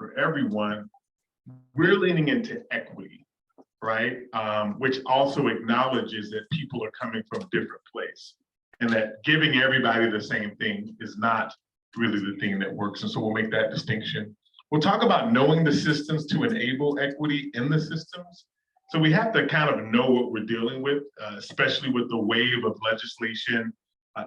for everyone, we're leaning into equity, right? Which also acknowledges that people are coming from different places and that giving everybody the same thing is not really the thing that works. And so we'll make that distinction. We'll talk about knowing the systems to enable equity in the systems. So we have to kind of know what we're dealing with, especially with the wave of legislation,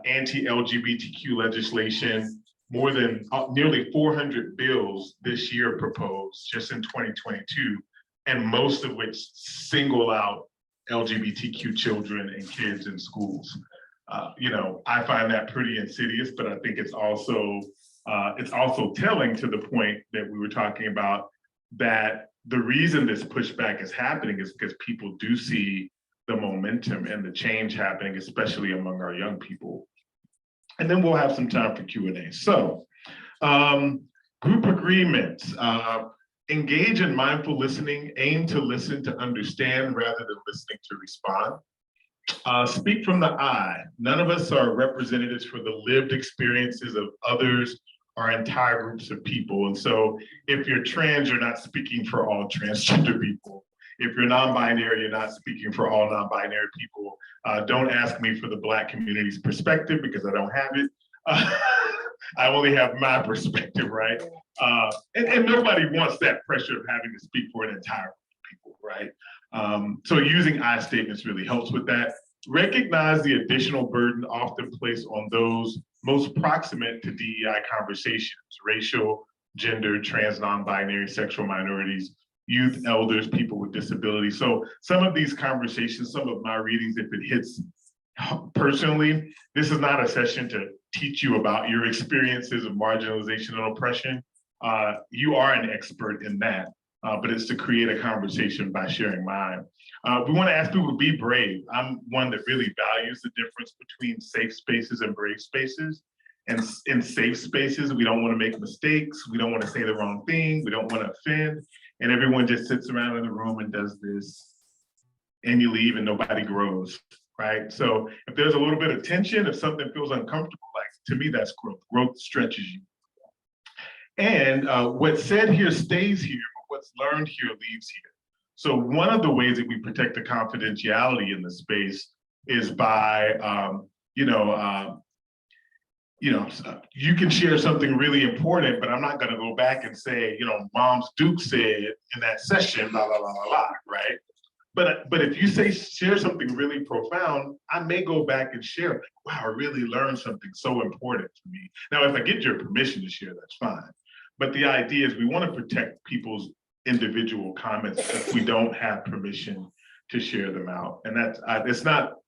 anti-LGBTQ legislation, more than nearly 400 bills this year proposed just in 2022, and most of which single out LGBTQ children and kids in schools. I find that pretty insidious, but I think it's also telling to the point that we were talking about, that the reason this pushback is happening is because people do see the momentum and the change happening, especially among our young people. And then we'll have some time for Q&A. So, group agreements. Engage in mindful listening, aim to listen to understand rather than listening to respond. Speak from the I. None of us are representatives for the lived experiences of others or entire groups of people. And so if you're trans, you're not speaking for all transgender people. If you're non-binary, you're not speaking for all non-binary people. Don't ask me for the Black community's perspective because I don't have it. I only have my perspective, right? And nobody wants that pressure of having to speak for an entire group of people, right? So using I statements really helps with that. Recognize the additional burden often placed on those most proximate to DEI conversations: racial, gender, trans, non-binary, sexual minorities, youth, elders, people with disabilities. So some of these conversations, some of my readings, if it hits personally, this is not a session to teach you about your experiences of marginalization and oppression. You are an expert in that, but it's to create a conversation by sharing mine. We want to ask people to be brave. I'm one that really values the difference between safe spaces and brave spaces. And in safe spaces, we don't want to make mistakes. We don't want to say the wrong thing. We don't want to offend. And everyone just sits around in the room and does this, and you leave and nobody grows, right? So if there's a little bit of tension, if something feels uncomfortable, like, to me, that's growth. Growth stretches you. And what's said here stays here, but what's learned here leaves here. So one of the ways that we protect the confidentiality in the space is by, you can share something really important, but I'm not going to go back and say, Mom's Duke said in that session, blah, blah, blah, blah, blah, right? But if you share something really profound, I may go back and share, like, wow, I really learned something so important to me. Now, if I get your permission to share, that's fine. But the idea is we want to protect people's individual comments if we don't have permission to share them out. And that's, it's not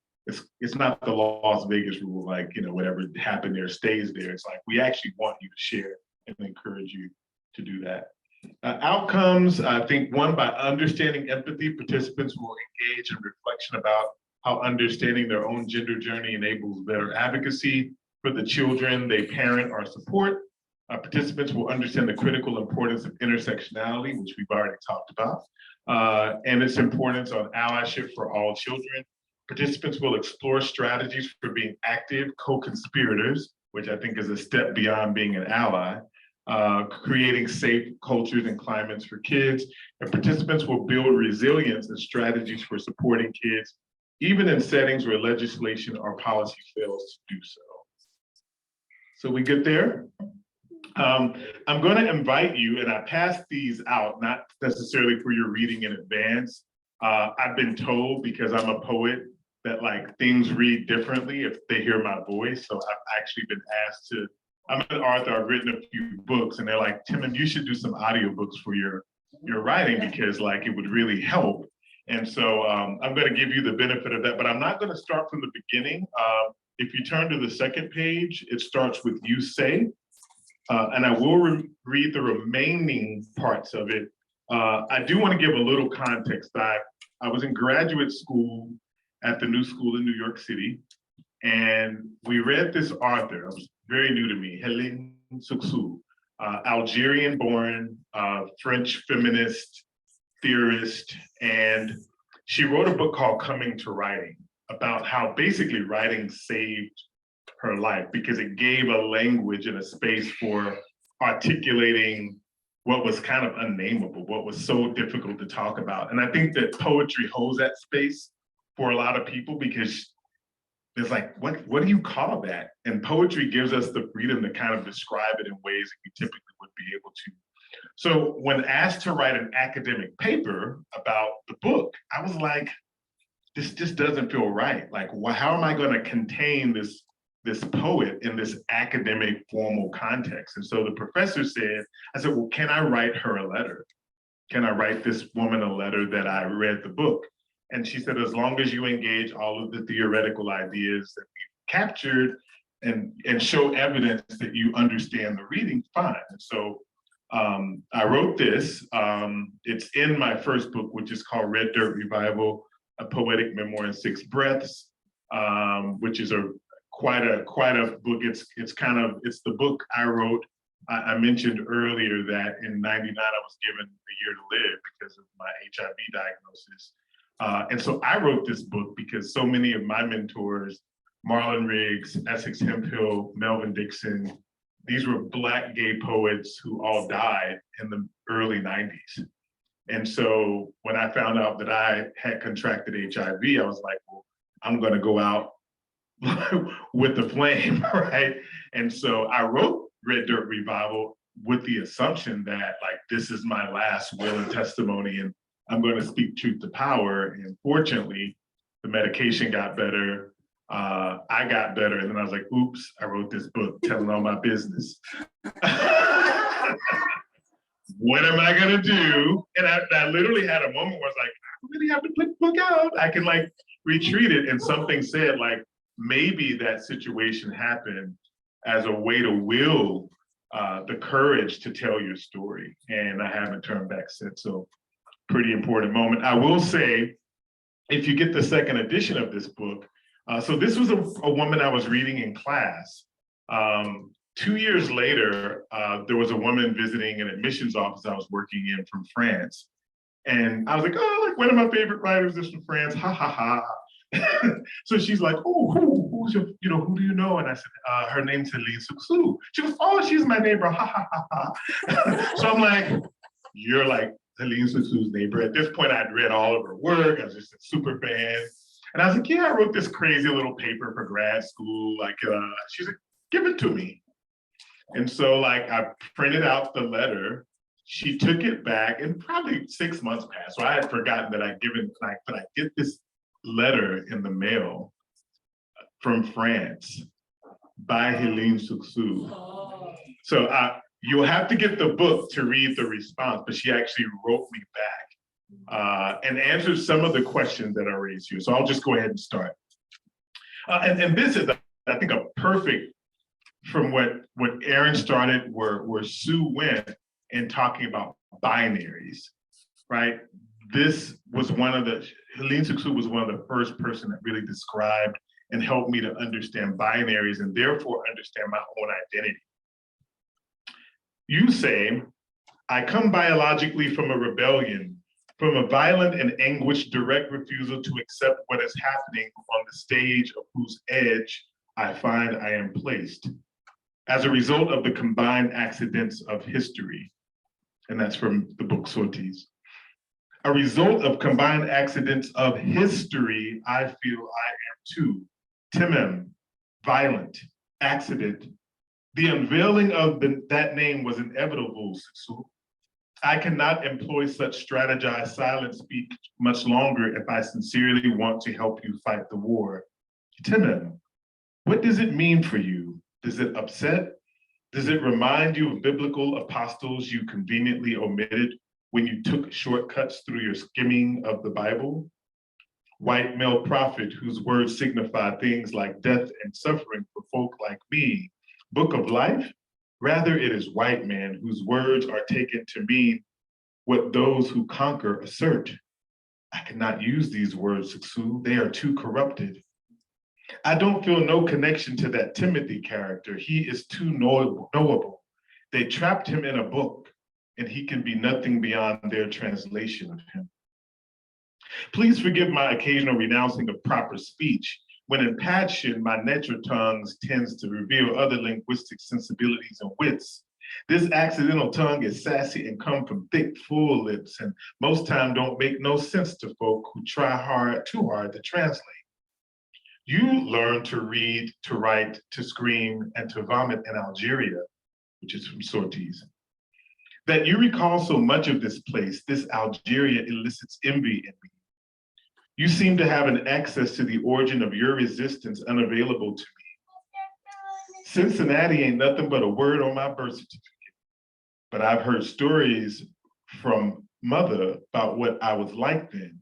the Las Vegas rule, like, whatever happened there stays there. It's like, we actually want you to share and encourage you to do that. Outcomes, I think one, by understanding empathy, participants will engage in reflection about how understanding their own gender journey enables better advocacy for the children they parent or support. Participants will understand the critical importance of intersectionality, which we've already talked about, and its importance on allyship for all children. Participants will explore strategies for being active co-conspirators, which I think is a step beyond being an ally, creating safe cultures and climates for kids. And participants will build resilience and strategies for supporting kids, even in settings where legislation or policy fails to do so. So we get there? I'm going to invite you, and I passed these out, not necessarily for your reading in advance. I've been told, because I'm a poet, that like things read differently if they hear my voice. So I've actually been asked to, I'm an author, I've written a few books, and they're like, Timon, you should do some audiobooks for your writing, because like it would really help. And so I'm going to give you the benefit of that, but I'm not going to start from the beginning. If you turn to the second page, it starts with "you say," and I will read the remaining parts of it. I do want to give a little context. I was in graduate school at the New School in New York City, and we read this author. It was very new to me, Hélène Cixous, Algerian-born French feminist theorist, and she wrote a book called Coming to Writing, about how basically writing saved her life because it gave a language and a space for articulating what was kind of unnameable, what was so difficult to talk about. And I think that poetry holds that space for a lot of people, because it's like, what do you call that? And poetry gives us the freedom to kind of describe it in ways that we typically would be able to. So when asked to write an academic paper about the book, I was like, this just doesn't feel right. Like, how am I going to contain this poet in this academic formal context? And so the professor said, I said, well, can I write her a letter? Can I write this woman a letter that I read the book? And she said, as long as you engage all of the theoretical ideas that we captured and show evidence that you understand the reading, fine. And so I wrote this. It's in my first book, which is called Red Dirt Revival, A Poetic Memoir in 6 Breaths, which is quite a book. It's the book I wrote. I mentioned earlier that in '99 I was given a year to live because of my HIV diagnosis. And so I wrote this book because so many of my mentors, Marlon Riggs, Essex Hemphill, Melvin Dixon, these were Black gay poets who all died in the early '90s. And so when I found out that I had contracted HIV, I was like, well, I'm going to go out with the flame, right? And so I wrote Red Dirt Revival with the assumption that, like, this is my last will and testimony, and I'm going to speak truth to power. And fortunately, the medication got better. I got better. And then I was like, oops, I wrote this book telling all my business. What am I going to do? And I literally had a moment where I was like, I really have to put the book out. I can like retreat it. And something said, like, maybe that situation happened as a way to will the courage to tell your story. And I haven't turned back since. So pretty important moment. I will say, if you get the second edition of this book, so this was a woman I was reading in class. 2 years later, there was a woman visiting an admissions office I was working in from France. And I was like, oh, like one of my favorite writers is from France, ha ha ha. So she's like, oh, who do you know? And I said, her name's Helene Suxu. She goes, oh, she's my neighbor, ha ha ha ha. So I'm like, you're like Helene Suxu's neighbor. At this point, I'd read all of her work. I was just a super fan. And I was like, yeah, I wrote this crazy little paper for grad school. Like, she's like, give it to me. And so like I printed out the letter. She took it back, and probably 6 months passed. So I had forgotten that but I get this letter in the mail from France by Helene Suxu. Oh. So you'll have to get the book to read the response, but she actually wrote me back and answered some of the questions that I raised here. So I'll just go ahead and start. And this is, I think, a perfect from what Aaron started, where Sue went in talking about binaries, right? This was Helene Suxu was one of the first person that really described and helped me to understand binaries and therefore understand my own identity. You say, I come biologically from a rebellion, from a violent and anguished direct refusal to accept what is happening on the stage of whose edge I find I am placed, as a result of the combined accidents of history. And that's from the book Sorties. A result of combined accidents of history, I feel I am too. Timem, violent, accident. The unveiling of that name was inevitable, Suxu. I cannot employ such strategized silent speech much longer if I sincerely want to help you fight the war. Timem, what does it mean for you? Does it upset? Does it remind you of biblical apostles you conveniently omitted when you took shortcuts through your skimming of the Bible? White male prophet whose words signify things like death and suffering for folk like me. Book of life? Rather, it is white man whose words are taken to mean what those who conquer assert. I cannot use these words, Suxu. They are too corrupted. I don't feel no connection to that Timothy character. He is too knowable. They trapped him in a book, and he can be nothing beyond their translation of him. Please forgive my occasional renouncing of proper speech, when in passion, my nature tongues tends to reveal other linguistic sensibilities and wits. This accidental tongue is sassy and come from thick, full lips, and most time don't make no sense to folk who try too hard to translate. You learn to read, to write, to scream, and to vomit in Algeria, which is from Sorties. That you recall so much of this place, this Algeria elicits envy in me. You seem to have an access to the origin of your resistance unavailable to me. Cincinnati ain't nothing but a word on my birth certificate. But I've heard stories from mother about what I was like then.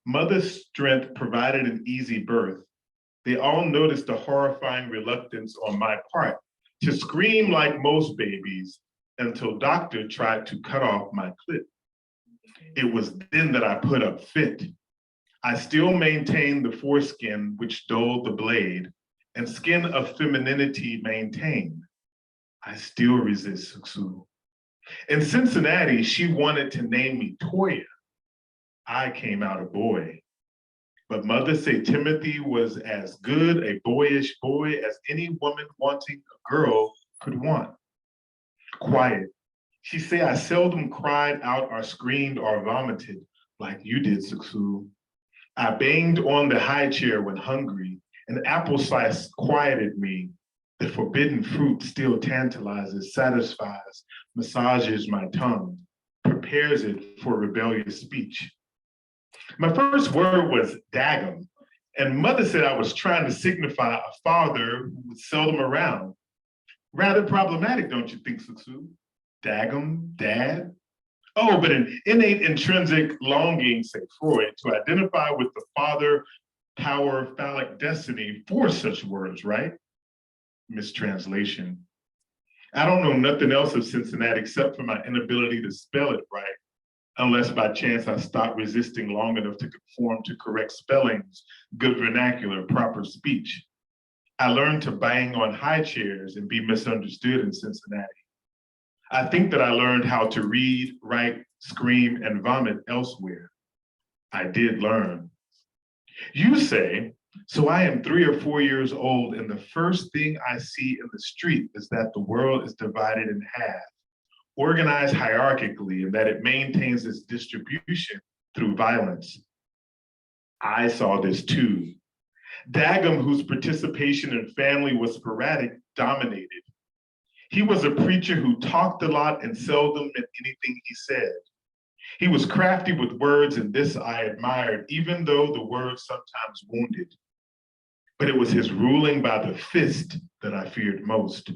Mother's strength provided an easy birth. They all noticed a horrifying reluctance on my part to scream like most babies until doctor tried to cut off my clit. It was then that I put up fit. I still maintained the foreskin which dulled the blade, and skin of femininity maintained. I still resist Suksu. In Cincinnati, she wanted to name me Toya. I came out a boy. But mother said Timothy was as good a boyish boy as any woman wanting a girl could want. Quiet. She say I seldom cried out or screamed or vomited like you did, Suksu. I banged on the high chair when hungry, and apple slice quieted me. The forbidden fruit still tantalizes, satisfies, massages my tongue, prepares it for rebellious speech. My first word was daggum, and mother said I was trying to signify a father who was seldom around. Rather problematic, don't you think, Suksu? Daggum, dad? Oh, but an innate intrinsic longing, say Freud, to identify with the father, power, phallic destiny for such words, right? Mistranslation. I don't know nothing else of Cincinnati except for my inability to spell it right, unless by chance I stopped resisting long enough to conform to correct spellings, good vernacular, proper speech. I learned to bang on high chairs and be misunderstood in Cincinnati. I think that I learned how to read, write, scream, and vomit elsewhere. I did learn. You say, so I am 3 or 4 years old, and the first thing I see in the street is that the world is divided in half, organized hierarchically, and that it maintains its distribution through violence. I saw this too. Daggum, whose participation in family was sporadic, dominated. He was a preacher who talked a lot and seldom meant anything he said. He was crafty with words, and this I admired, even though the words sometimes wounded. But it was his ruling by the fist that I feared most.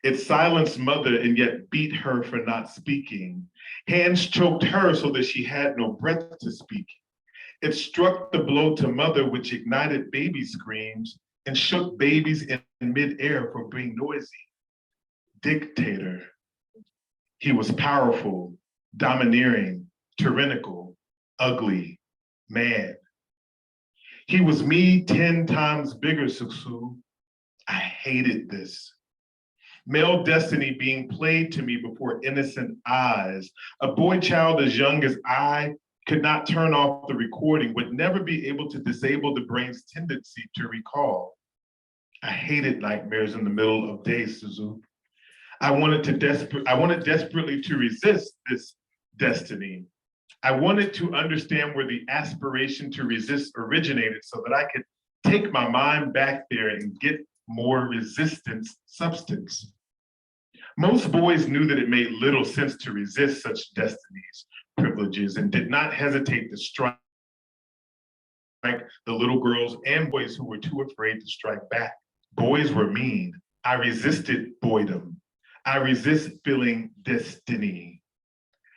It silenced mother and yet beat her for not speaking. Hands choked her so that she had no breath to speak. It struck the blow to mother, which ignited baby screams and shook babies in midair for being noisy. Dictator. He was powerful, domineering, tyrannical, ugly, mad. He was me 10 times bigger, Suksu. I hated this. Male destiny being played to me before innocent eyes. A boy child as young as I could not turn off the recording, would never be able to disable the brain's tendency to recall. I hated nightmares in the middle of days, Suzu. I wanted desperately to resist this destiny. I wanted to understand where the aspiration to resist originated so that I could take my mind back there and get more resistance substance. Most boys knew that it made little sense to resist such destinies, privileges, and did not hesitate to strike the little girls and boys who were too afraid to strike back. Boys were mean. I resisted boydom. I resist feeling destiny.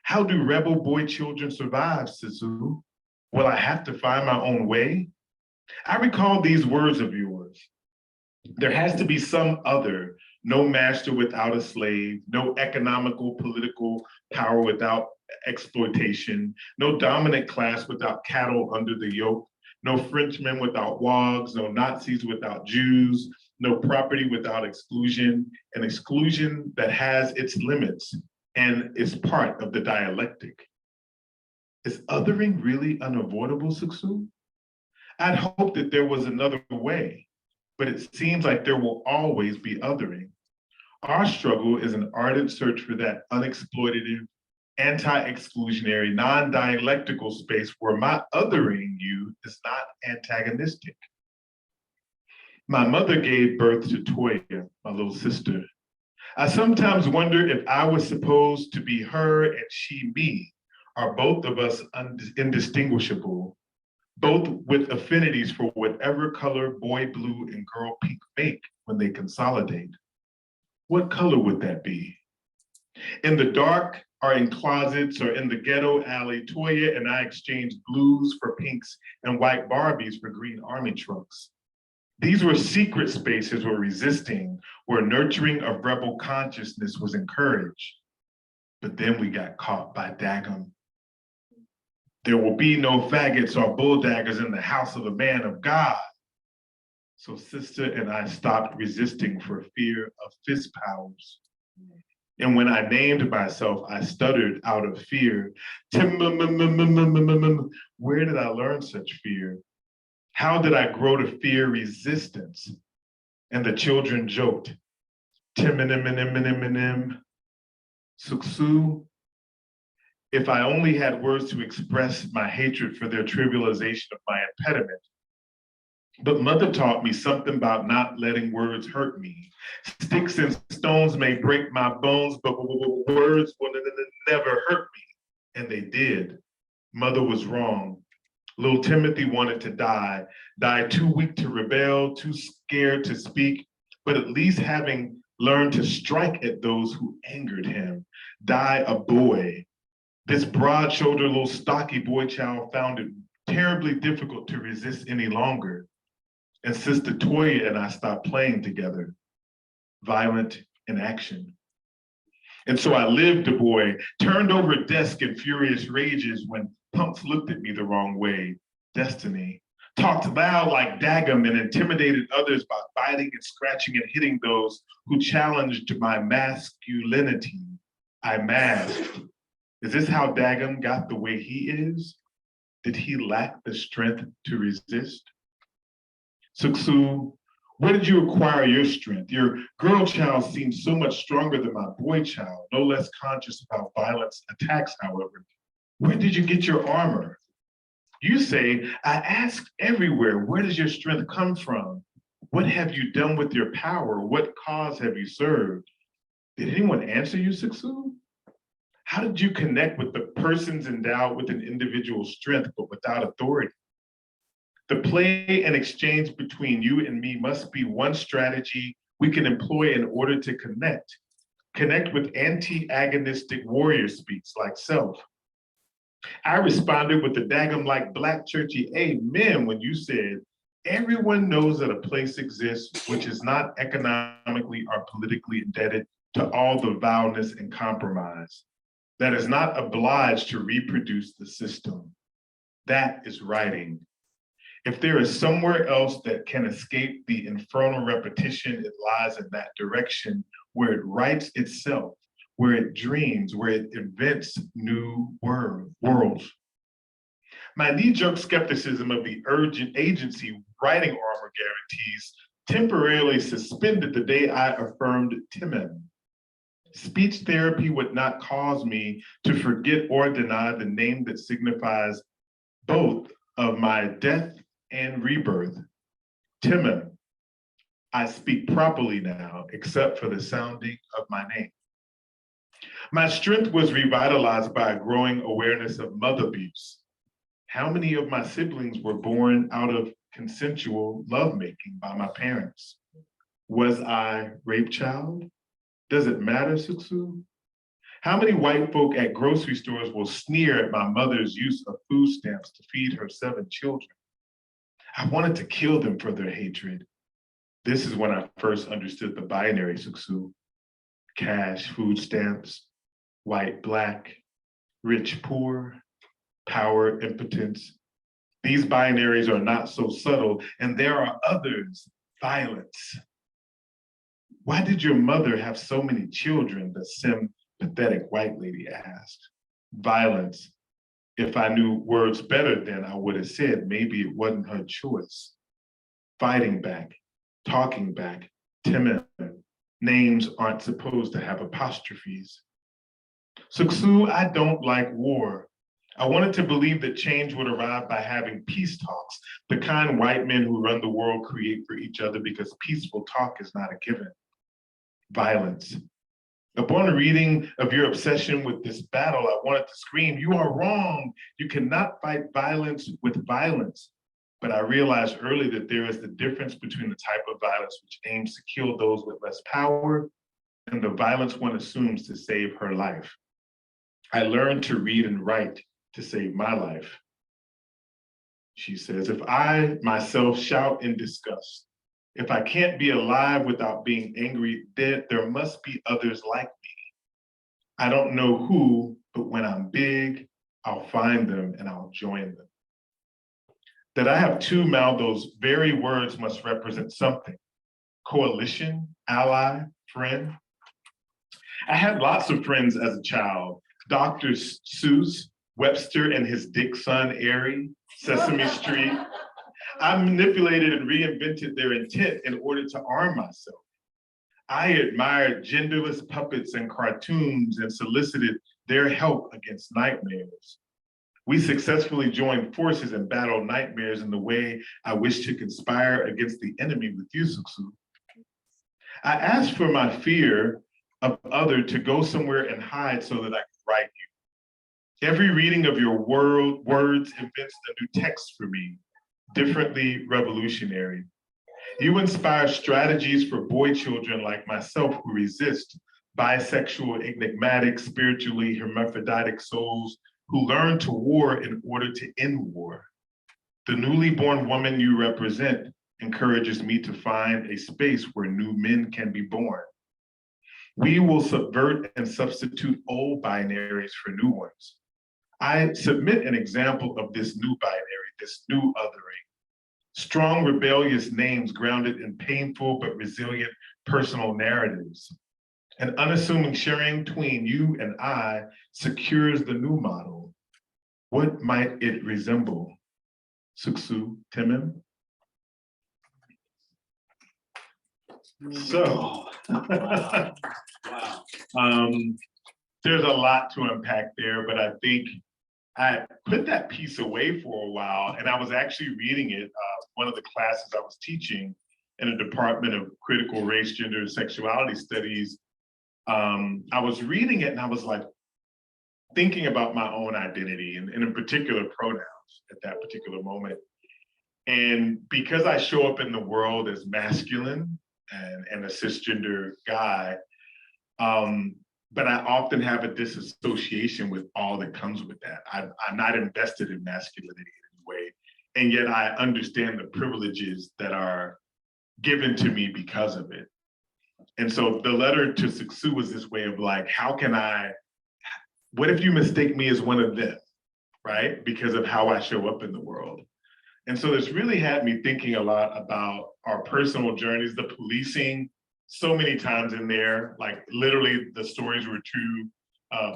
How do rebel boy children survive, Sisu? Will I have to find my own way? I recall these words of yours. There has to be some other, no master without a slave, no economical, political power without exploitation, no dominant class without cattle under the yoke, no Frenchmen without wogs, no Nazis without Jews, no property without exclusion, an exclusion that has its limits and is part of the dialectic. Is othering really unavoidable, Suksu? I'd hoped that there was another way, but it seems like there will always be othering. Our struggle is an ardent search for that unexploitative, anti-exclusionary, non-dialectical space where my othering you is not antagonistic. My mother gave birth to Toya, my little sister. I sometimes wonder if I was supposed to be her and she me. Are both of us indistinguishable, both with affinities for whatever color boy blue and girl pink make when they consolidate? What color would that be? In the dark, or in closets, or in the ghetto alley, Toya and I exchanged blues for pinks and white Barbies for green army trucks. These were secret spaces where resisting, where nurturing of rebel consciousness was encouraged. But then we got caught by Daggum. There will be no faggots or bulldaggers in the house of the man of God. So sister and I stopped resisting for fear of fist powers. And when I named myself, I stuttered out of fear. Where did I learn such fear? How did I grow to fear resistance? And the children joked, Tim, Suksu. If I only had words to express my hatred for their trivialization of my impediment. But mother taught me something about not letting words hurt me. Sticks and stones may break my bones, but words will never hurt me. And they did. Mother was wrong. Little Timothy wanted to die too weak to rebel, too scared to speak, but at least having learned to strike at those who angered him, die a boy. This broad-shouldered little stocky boy child found it terribly difficult to resist any longer. And Sister Toya and I stopped playing together, violent in action. And so I lived a boy, turned over a desk in furious rages when punks looked at me the wrong way. Destiny. Talked loud like Daggum and intimidated others by biting and scratching and hitting those who challenged my masculinity. I masked. Is this how Daggum got the way he is? Did he lack the strength to resist? Suksu, where did you acquire your strength? Your girl child seems so much stronger than my boy child, no less conscious of how violence attacks, however. Where did you get your armor? You say, I asked everywhere, where does your strength come from? What have you done with your power? What cause have you served? Did anyone answer you, Suksu? How did you connect with the persons endowed with an individual strength but without authority? The play and exchange between you and me must be one strategy we can employ in order to connect with anti-agonistic warrior speaks like self. I responded with the Daggum-like black churchy amen when you said, everyone knows that a place exists which is not economically or politically indebted to all the vileness and compromise, that is not obliged to reproduce the system. That is writing. If there is somewhere else that can escape the infernal repetition, it lies in that direction where it writes itself, where it dreams, where it invents new worlds. My knee-jerk skepticism of the urgent agency writing armor guarantees temporarily suspended the day I affirmed Timon. Speech therapy would not cause me to forget or deny the name that signifies both of my death and rebirth. Timon, I speak properly now, except for the sounding of my name. My strength was revitalized by a growing awareness of mother abuse. How many of my siblings were born out of consensual lovemaking by my parents? Was I rape child? Does it matter, Suksu? How many white folk at grocery stores will sneer at my mother's use of food stamps to feed her 7 children? I wanted to kill them for their hatred. This is when I first understood the binary, Suksu. Cash, food stamps, white, black, rich, poor, power, impotence. These binaries are not so subtle, and there are others, violence. Why did your mother have so many children? The sympathetic white lady asked. Violence. If I knew words better then, I would have said maybe it wasn't her choice. Fighting back, talking back, timid. Names aren't supposed to have apostrophes. Suksu, I don't like war. I wanted to believe that change would arrive by having peace talks, the kind white men who run the world create for each other because peaceful talk is not a given. Violence. Upon reading of your obsession with this battle, I wanted to scream, you are wrong. You cannot fight violence with violence. But I realized early that there is the difference between the type of violence which aims to kill those with less power and the violence one assumes to save her life. I learned to read and write to save my life. She says, if I myself shout in disgust, if I can't be alive without being angry, then there must be others like me. I don't know who, but when I'm big, I'll find them and I'll join them. That I have two mouths, those very words must represent something. Coalition, ally, friend. I had lots of friends as a child. Dr. Seuss, Webster and his dick son, Airy, Sesame Street. I manipulated and reinvented their intent in order to arm myself. I admired genderless puppets and cartoons and solicited their help against nightmares. We successfully joined forces and battled nightmares in the way I wish to conspire against the enemy with you, Suksu. I asked for my fear of other to go somewhere and hide so that I could write you. Every reading of your words invents a new text for me, differently revolutionary. You inspire strategies for boy children like myself who resist, bisexual, enigmatic, spiritually hermaphroditic souls who learn to war in order to end war. The newly born woman you represent encourages me to find a space where new men can be born. We will subvert and substitute old binaries for new ones. I submit an example of this new binary, this new othering. Strong, rebellious names grounded in painful but resilient personal narratives. An unassuming sharing between you and I secures the new model. What might it resemble? Suksu Timim? So, there's a lot to unpack there, but I think I put that piece away for a while, and I was actually reading it, one of the classes I was teaching in a department of critical race, gender, and sexuality studies. I was reading it and I was like thinking about my own identity and in particular pronouns at that particular moment. And because I show up in the world as masculine and a cisgender guy, but I often have a disassociation with all that comes with that. I'm not invested in masculinity in any way, and yet I understand the privileges that are given to me because of it. And so the letter to Suksu was this way of like, what if you mistake me as one of them, right? Because of how I show up in the world. And so this really had me thinking a lot about our personal journeys, the policing, so many times in there, like literally the stories were true,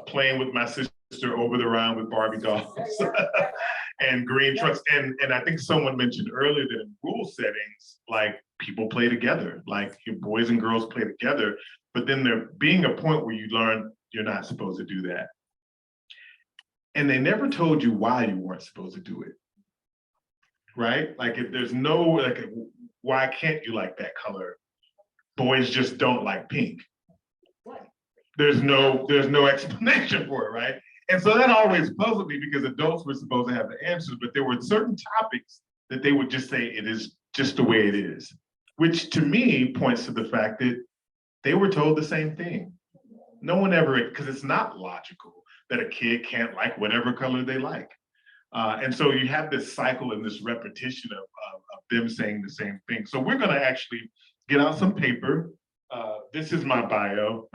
playing with my sister over the round with Barbie dolls and green trucks. And I think someone mentioned earlier that in rural settings, like people play together, like your boys and girls play together, but then there being a point where you learn you're not supposed to do that. And they never told you why you weren't supposed to do it, right? Like if there's no, like, why can't you like that color? Boys just don't like pink. There's no explanation for it, right? And so that always puzzled me because adults were supposed to have the answers, but there were certain topics that they would just say it is just the way it is, which to me points to the fact that they were told the same thing. No one ever, because it's not logical that a kid can't like whatever color they like. And so you have this cycle and this repetition of them saying the same thing. So we're gonna actually get out some paper. This is my bio.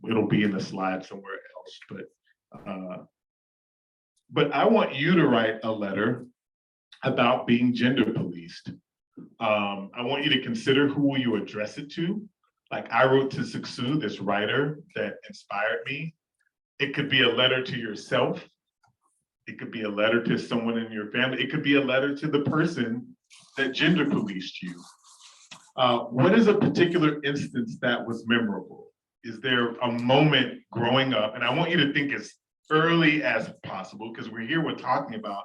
It'll be in the slide somewhere else, but I want you to write a letter about being gender policed. I want you to consider who will you address it to. Like I wrote to Suksu, this writer that inspired me. It could be a letter to yourself. It could be a letter to someone in your family. It could be a letter to the person that gender policed you. What is a particular instance that was memorable? Is there a moment growing up? And I want you to think as early as possible, because we're talking about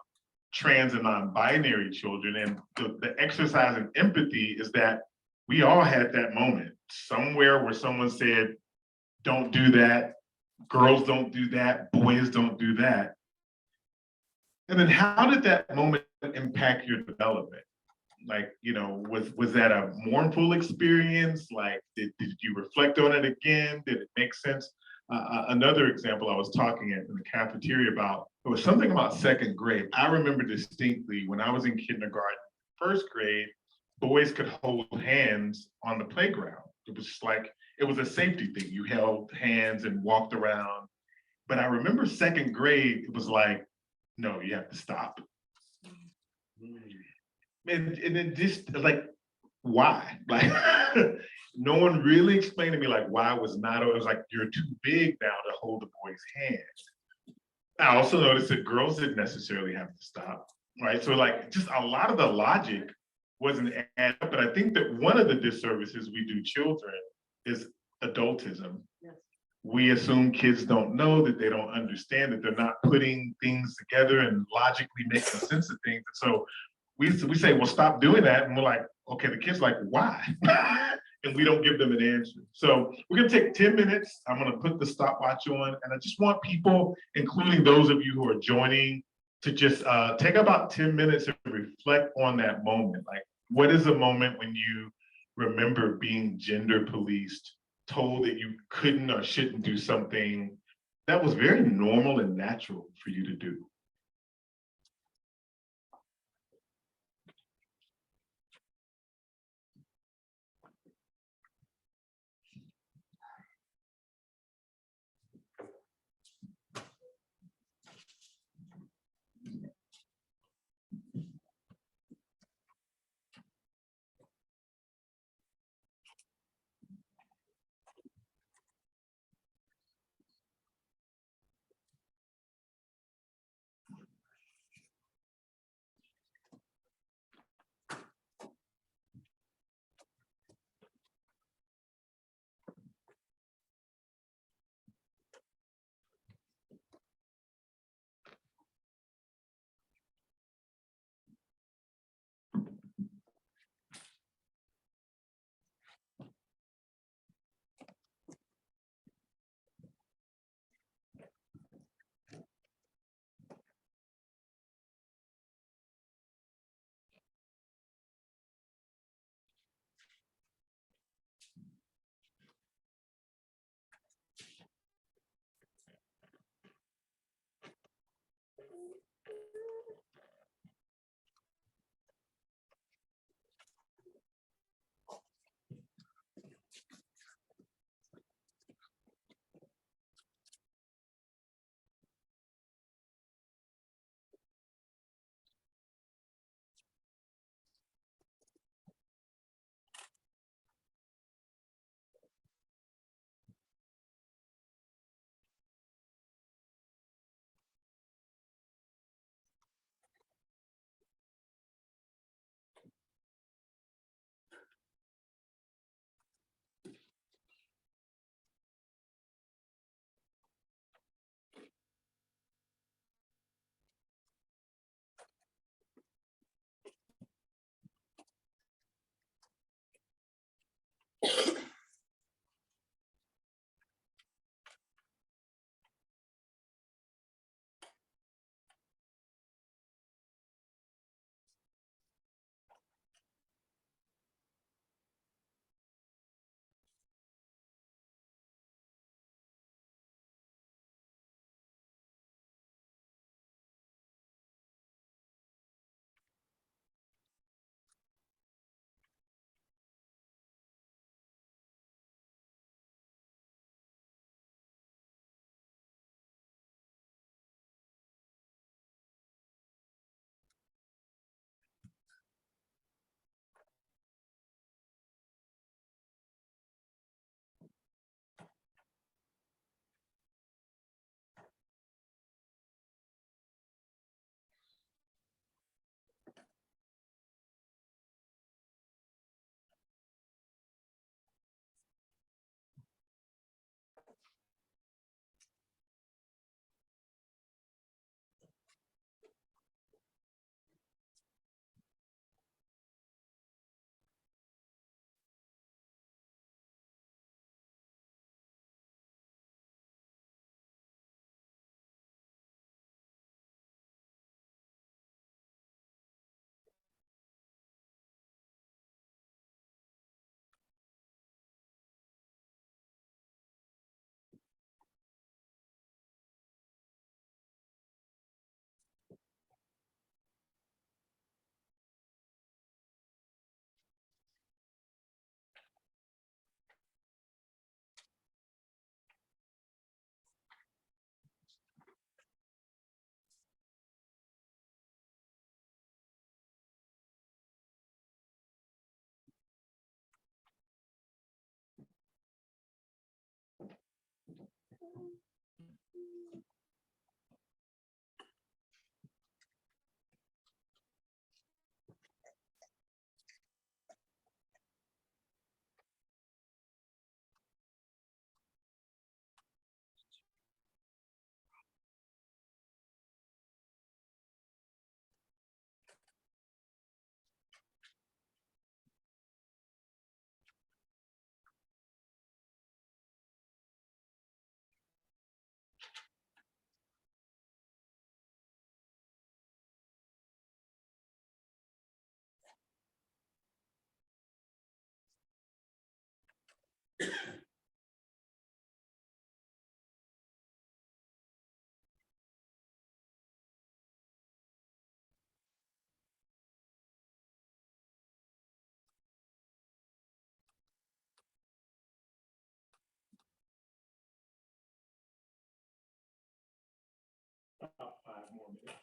trans and non-binary children. And the exercise in empathy is that we all had that moment somewhere where someone said, don't do that, girls don't do that, boys don't do that. And then how did that moment impact your development? Like, was that a mournful experience? Like, did you reflect on it again? Did it make sense? Another example I was talking in the cafeteria about, it was something about second grade. I remember distinctly when I was in kindergarten, first grade, boys could hold hands on the playground. It was just like, it was a safety thing. You held hands and walked around. But I remember second grade, it was like, no, you have to stop. And it just like, why? Like, no one really explained to me like why it was not. It was like, you're too big now to hold the boy's hand. I also noticed that girls didn't necessarily have to stop, right? So like, just a lot of the logic wasn't added up. But I think that one of the disservices we do children is adultism. Yes. We assume kids don't know, that they don't understand, that they're not putting things together and logically making sense of things. And so we say, well, stop doing that. And we're like, okay, the kid's like, why? And we don't give them an answer. So we're gonna take 10 minutes. I'm gonna put the stopwatch on. And I just want people, including those of you who are joining, to just take about 10 minutes and reflect on that moment. Like, what is a moment when you remember being gender policed, told that you couldn't or shouldn't do something that was very normal and natural for you to do? more minutes.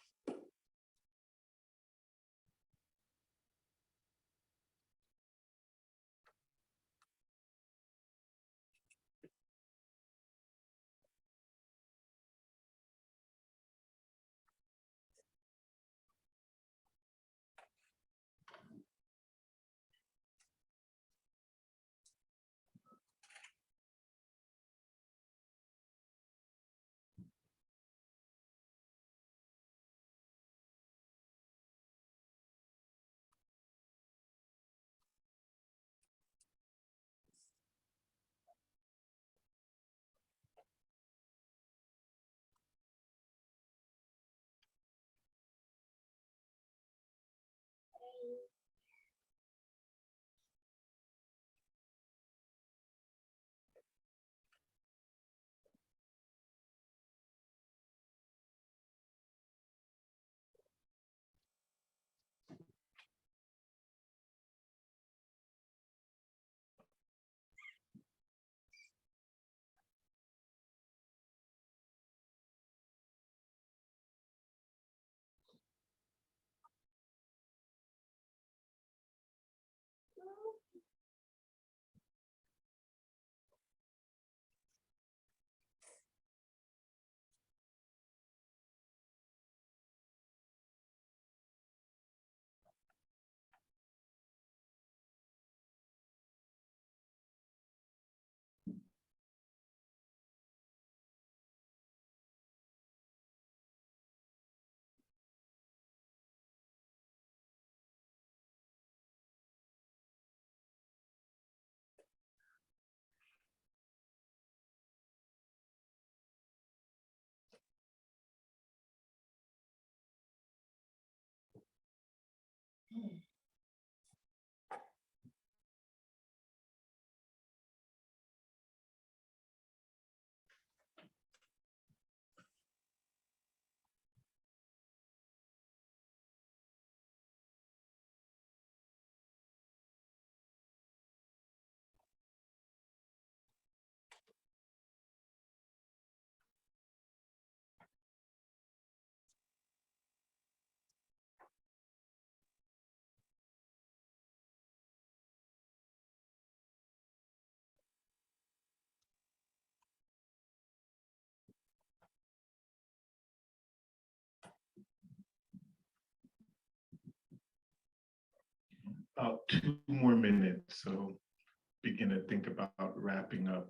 About 2 more minutes, so begin to think about wrapping up,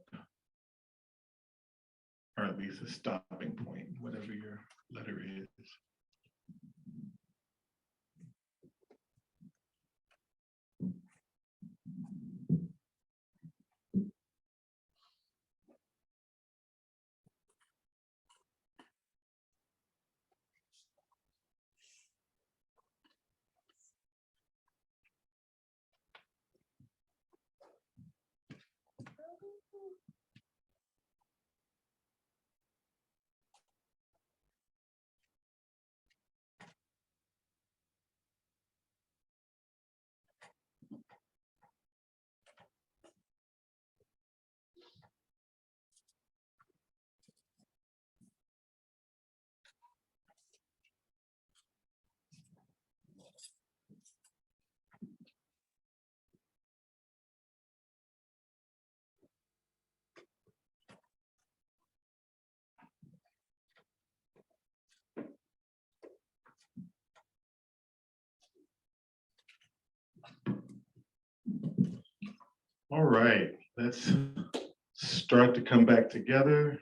or at least a stopping point, whatever your letter is. All right, let's start to come back together.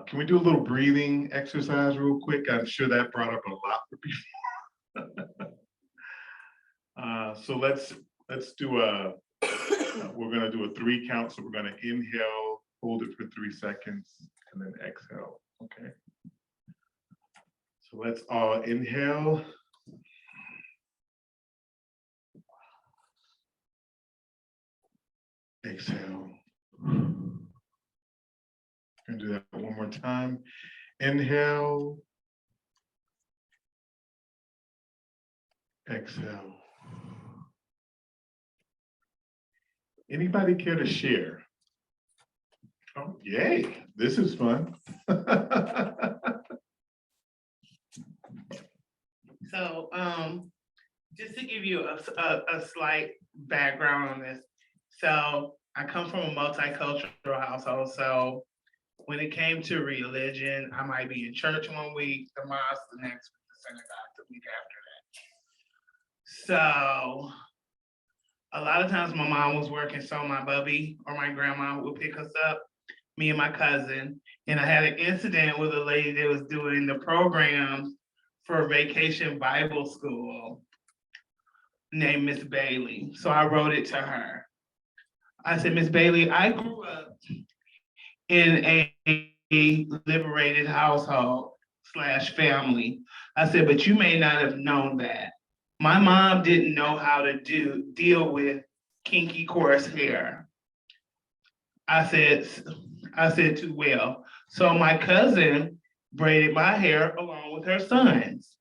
Can we do a little breathing exercise real quick? I'm sure that brought up a lot for people. So let's do we're gonna do a 3 count. So we're gonna inhale, hold it for 3 seconds, and then exhale, okay? So let's all inhale. Exhale. Gonna do that one more time. Inhale. Exhale. Anybody care to share? Oh, yay, this is fun. So, just to give you a slight background on this. So I come from a multicultural household. So when it came to religion, I might be in church one week, the mosque the next week, the synagogue the week after that. So a lot of times my mom was working, so my bubby or my grandma would pick us up, me and my cousin. And I had an incident with a lady that was doing the programs for Vacation Bible School named Miss Bailey. So I wrote it to her. I said, Miss Bailey, I grew up in a liberated household / family. I said, but you may not have known that. My mom didn't know how to deal with kinky coarse hair. I said too well. So my cousin braided my hair along with her son's.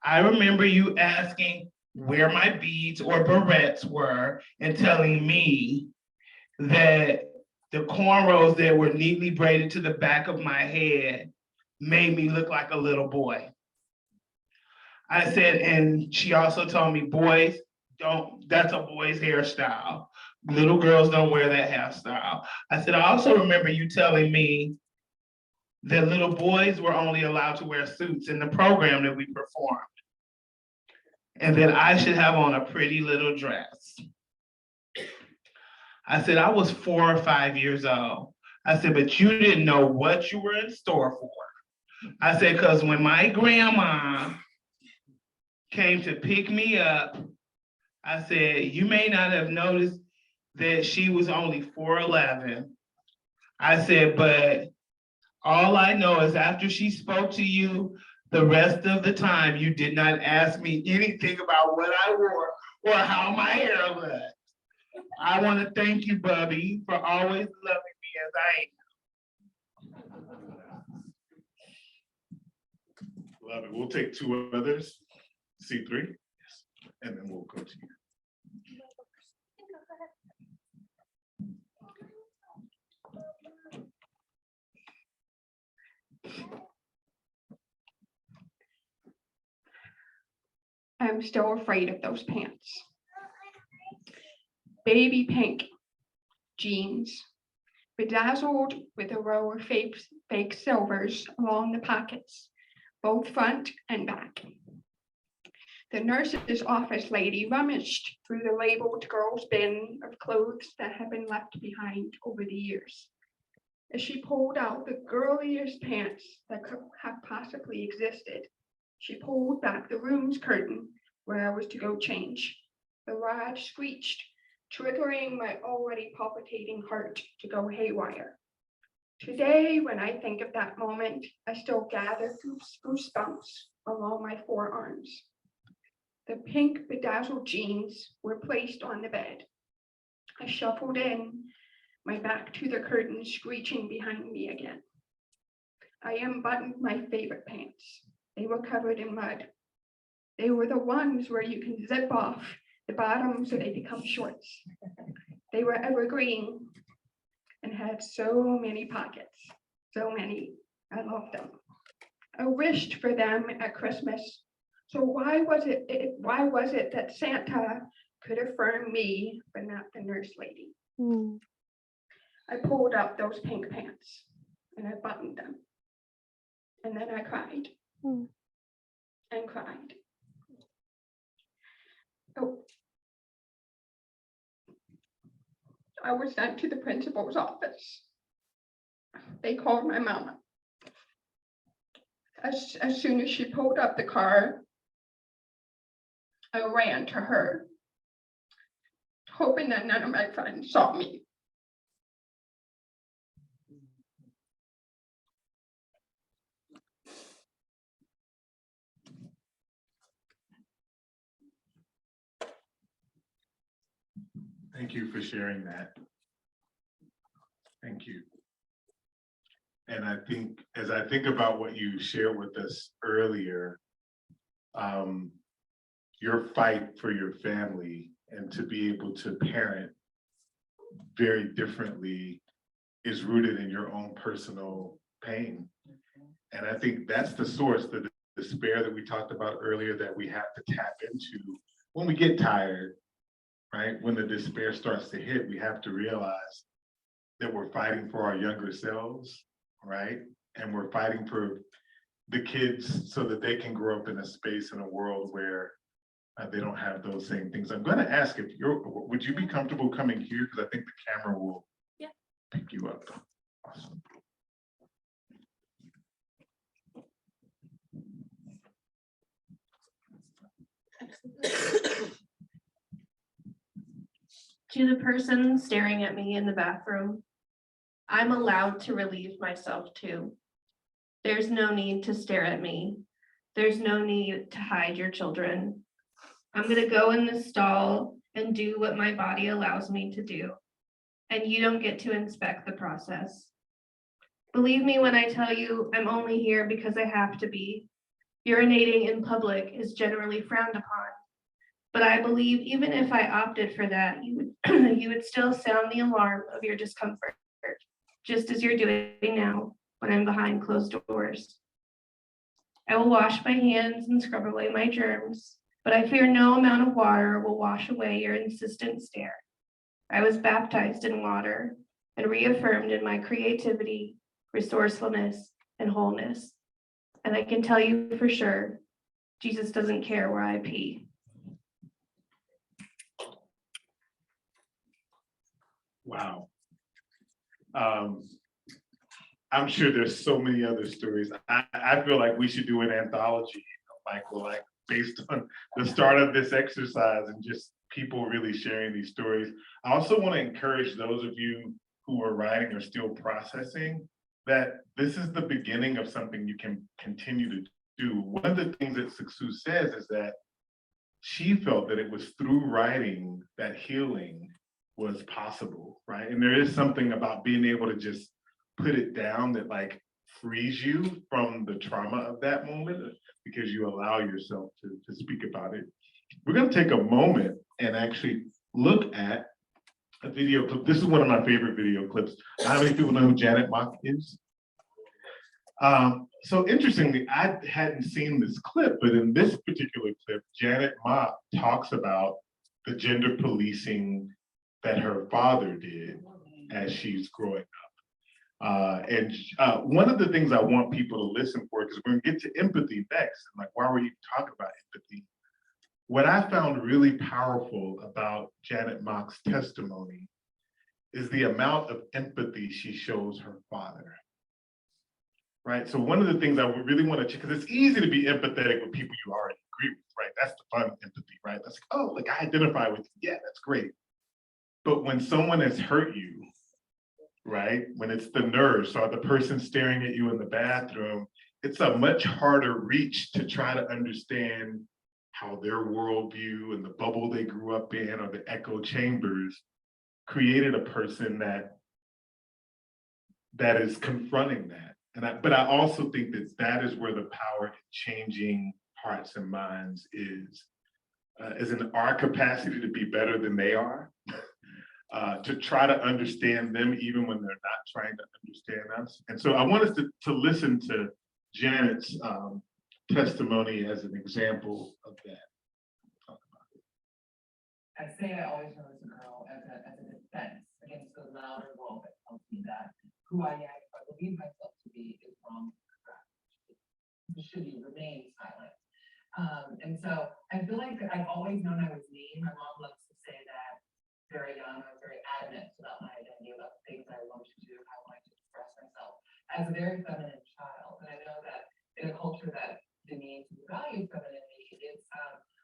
I remember you asking where my beads or barrettes were and telling me that the cornrows that were neatly braided to the back of my head made me look like a little boy. I said, and she also told me, boys, that's a boy's hairstyle. Little girls don't wear that hairstyle. I said, I also remember you telling me that little boys were only allowed to wear suits in the program that we performed, and that I should have on a pretty little dress. I said, I was 4 or 5 years old. I said, but you didn't know what you were in store for. I said, because when my grandma came to pick me up, I said, you may not have noticed that she was only 4'11". I said, but all I know is after she spoke to you, the rest of the time, you did not ask me anything about what I wore or how my hair looked. I want to thank you, Bubby, for always loving me as I am. Love it. We'll take 2 others, C3, and then we'll go to you. I'm still afraid of those pants. Baby pink jeans, bedazzled with a row of fake silvers along the pockets, both front and back. The nurse's office lady rummaged through the labeled girls' bin of clothes that had been left behind over the years. As she pulled out the girliest pants that could have possibly existed, she pulled back the room's curtain where I was to go change. The rod screeched, triggering my already palpitating heart to go haywire. Today, when I think of that moment, I still gather goosebumps along my forearms. The pink bedazzled jeans were placed on the bed. I shuffled in, my back to the curtain screeching behind me again. I unbuttoned my favorite pants. They were covered in mud. They were the ones where you can zip off the bottom so they become shorts. They were evergreen and had so many pockets, so many. I loved them. I wished for them at Christmas. So why was it that Santa could affirm me, but not the nurse lady? I pulled up those pink pants and I buttoned them. And then I cried and cried. Oh. I was sent to the principal's office. They called my mama. As soon as she pulled up the car, I ran to her, hoping that none of my friends saw me. Thank you for sharing that. Thank you. And I think, as I think about what you shared with us earlier, your fight for your family and to be able to parent very differently is rooted in your own personal pain. And I think that's the source, the despair that we talked about earlier that we have to tap into when we get tired, right? When the despair starts to hit, we have to realize that we're fighting for our younger selves, right? And we're fighting for the kids so that they can grow up in a space, in a world where they don't have those same things. I'm going to ask if would you be comfortable coming here? Because I think the camera will pick you up. Awesome. To the person staring at me in the bathroom, I'm allowed to relieve myself too. There's no need to stare at me. There's no need to hide your children. I'm gonna go in the stall and do what my body allows me to do. And you don't get to inspect the process. Believe me when I tell you I'm only here because I have to be. Urinating in public is generally frowned upon. But I believe even if I opted for that, you would, you would still sound the alarm of your discomfort, just as you're doing now when I'm behind closed doors. I will wash my hands and scrub away my germs, but I fear no amount of water will wash away your insistent stare. I was baptized in water and reaffirmed in my creativity, resourcefulness, and wholeness. And I can tell you for sure, Jesus doesn't care where I pee. Wow. I'm sure there's so many other stories. I feel like we should do an anthology, Michael, like based on the start of this exercise and just people really sharing these stories. I also want to encourage those of you who are writing or still processing that this is the beginning of something you can continue to do. One of the things that Saksu says is that she felt that it was through writing that healing was possible, right? And there is something about being able to just put it down that like frees you from the trauma of that moment because you allow yourself to speak about it. We're going to take a moment and actually look at a video clip. This is one of my favorite video clips. How many people know who Janet Mock is? So interestingly, I hadn't seen this clip, but in this particular clip, Janet Mock talks about the gender policing that her father did as she's growing up. And one of the things I want people to listen for, because we're gonna get to empathy next, and like, why were you talking about empathy? What I found really powerful about Janet Mock's testimony is the amount of empathy she shows her father. Right, so one of the things I would really want to, because it's easy to be empathetic with people you already agree with, right? That's the fun empathy, right? That's like, oh, like I identify with you, yeah, that's great. But when someone has hurt you, right? When it's the nurse or the person staring at you in the bathroom, it's a much harder reach to try to understand how their worldview and the bubble they grew up in or the echo chambers created a person that is confronting that. But I also think that is where the power in changing hearts and minds is in our capacity to be better than they are, to try to understand them even when they're not trying to understand us. And so I want us to listen to Janet's testimony as an example of that. Talk about it. I say I always know as a girl as a defense against the louder world that tells me that who I am, if I believe myself to be, is wrong. Should you remain silent? And so I feel like that I've always known I was me. My mom loves to say that very young, I was very adamant about my identity, about the things I wanted to do, how I wanted to express myself as a very feminine child. And I know that in a culture that demeans and values femininity, it's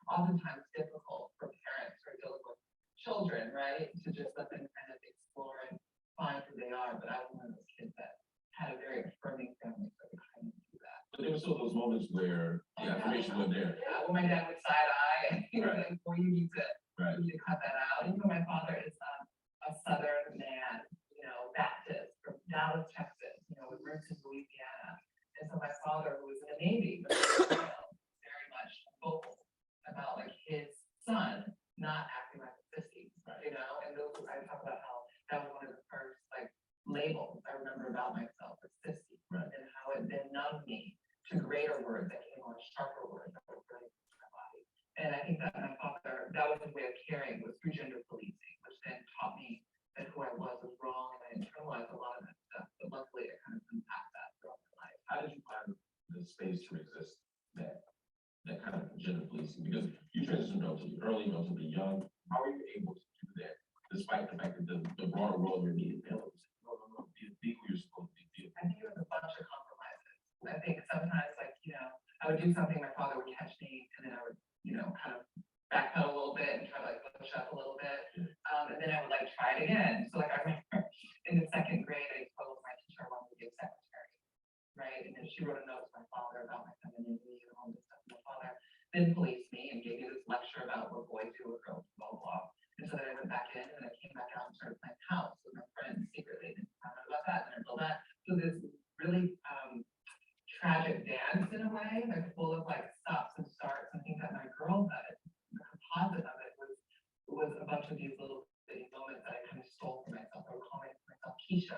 oftentimes difficult for parents who are dealing with children, right, to just let them kind of explore and find who they are. But I was one of those kids that had a very affirming family, so I kind of do that. But there were still those moments where the affirmation wasn't there. Yeah, when my dad would side eye, and he was like, "Boy, you need to cut that out." Even though my father is a Southern man, Baptist from Dallas, Texas, with roots in Louisiana, and so my father, who was in the Navy, was very much vocal about like his son not acting like a sissy, and those I talk about how that was one of the first like labels I remember about myself as sissy, and how it then numbed me to greater words that came on, sharper words that were really to my body. And I think that my father, that was his way of caring, was through gender policing, which then taught me that who I was wrong, and I internalized a lot of that stuff. But luckily, I kind of unpacked that throughout my life. How did you find the space to resist that kind of gender policing? Because you transitioned relatively early, relatively young. How are you able to do that, despite the fact that the broader world of your immediate family was saying, no, be who you're supposed to be. I think it was a bunch of compromises. I think sometimes, like, I would do something, my father would catch me, and then I would, kind of backpedal a little bit and try to like push up a little bit. And then I would like try it again. So like I remember in the second grade, I told my teacher I wanted to be a secretary, right? And then she wrote a note to my father about my femininity and all this stuff. My father then policed me and gave me this lecture about what boys do with girls, blah, blah, blah. And so then I went back in and I came back out and started playing house with my friends secretly. And found out about that and I told that. So this really tragic dance in a way, like full of like stops and starts and things that my girlhood, the composite of it was a bunch of these little bitty moments that I kind of stole for myself. I would call myself Keisha,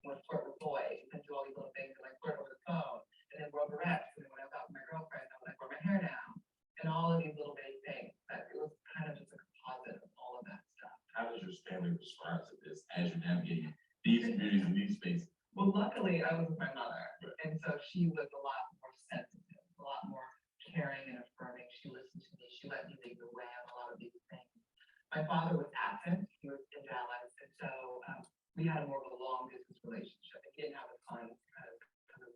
would flirt with boys and do all these little things and like flirt over the phone and then wear Rex. And then when I was out with my girlfriend, I would like wear my hair down and all of these little bitty things. That it was kind of just a composite of all of that stuff. How does your family respond to this as you're navigating these communities and these spaces? Well, luckily, I was with my mother, and so she was a lot more sensitive, a lot more caring and affirming. She listened to me. She let me lead the way on a lot of these things. My father was absent. He was in Dallas, and so we had more of a long distance relationship. He didn't have the time to kind of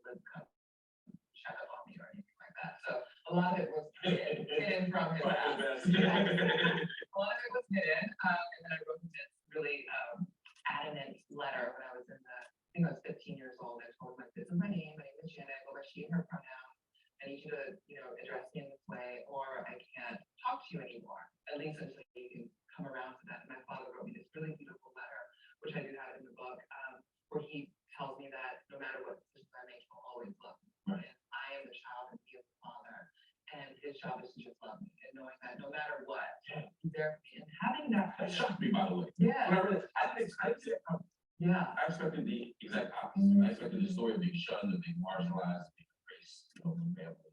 shut up on me or anything like that. So a lot of it was hidden from his past. A lot of it was hidden, and then I wrote him this really adamant letter when I was I think I was 15 years old. I told him, this is my name is Janet, I go by she and her pronouns. I need you to, address me in this way, or I can't talk to you anymore, at least until you can come around to that. And my father wrote me this really beautiful letter, which I do have in the book, where he tells me that no matter what decisions I make, he'll always love me. And I am the child and he is the father. And his job is to just love me and knowing that no matter what, he's there for me. And having that That shocked me, by the way. yeah. When I read it, I didn't expect it. Yeah. I expected the exact opposite. I expected the story of being shunned, of being marginalized, of being erased, from family.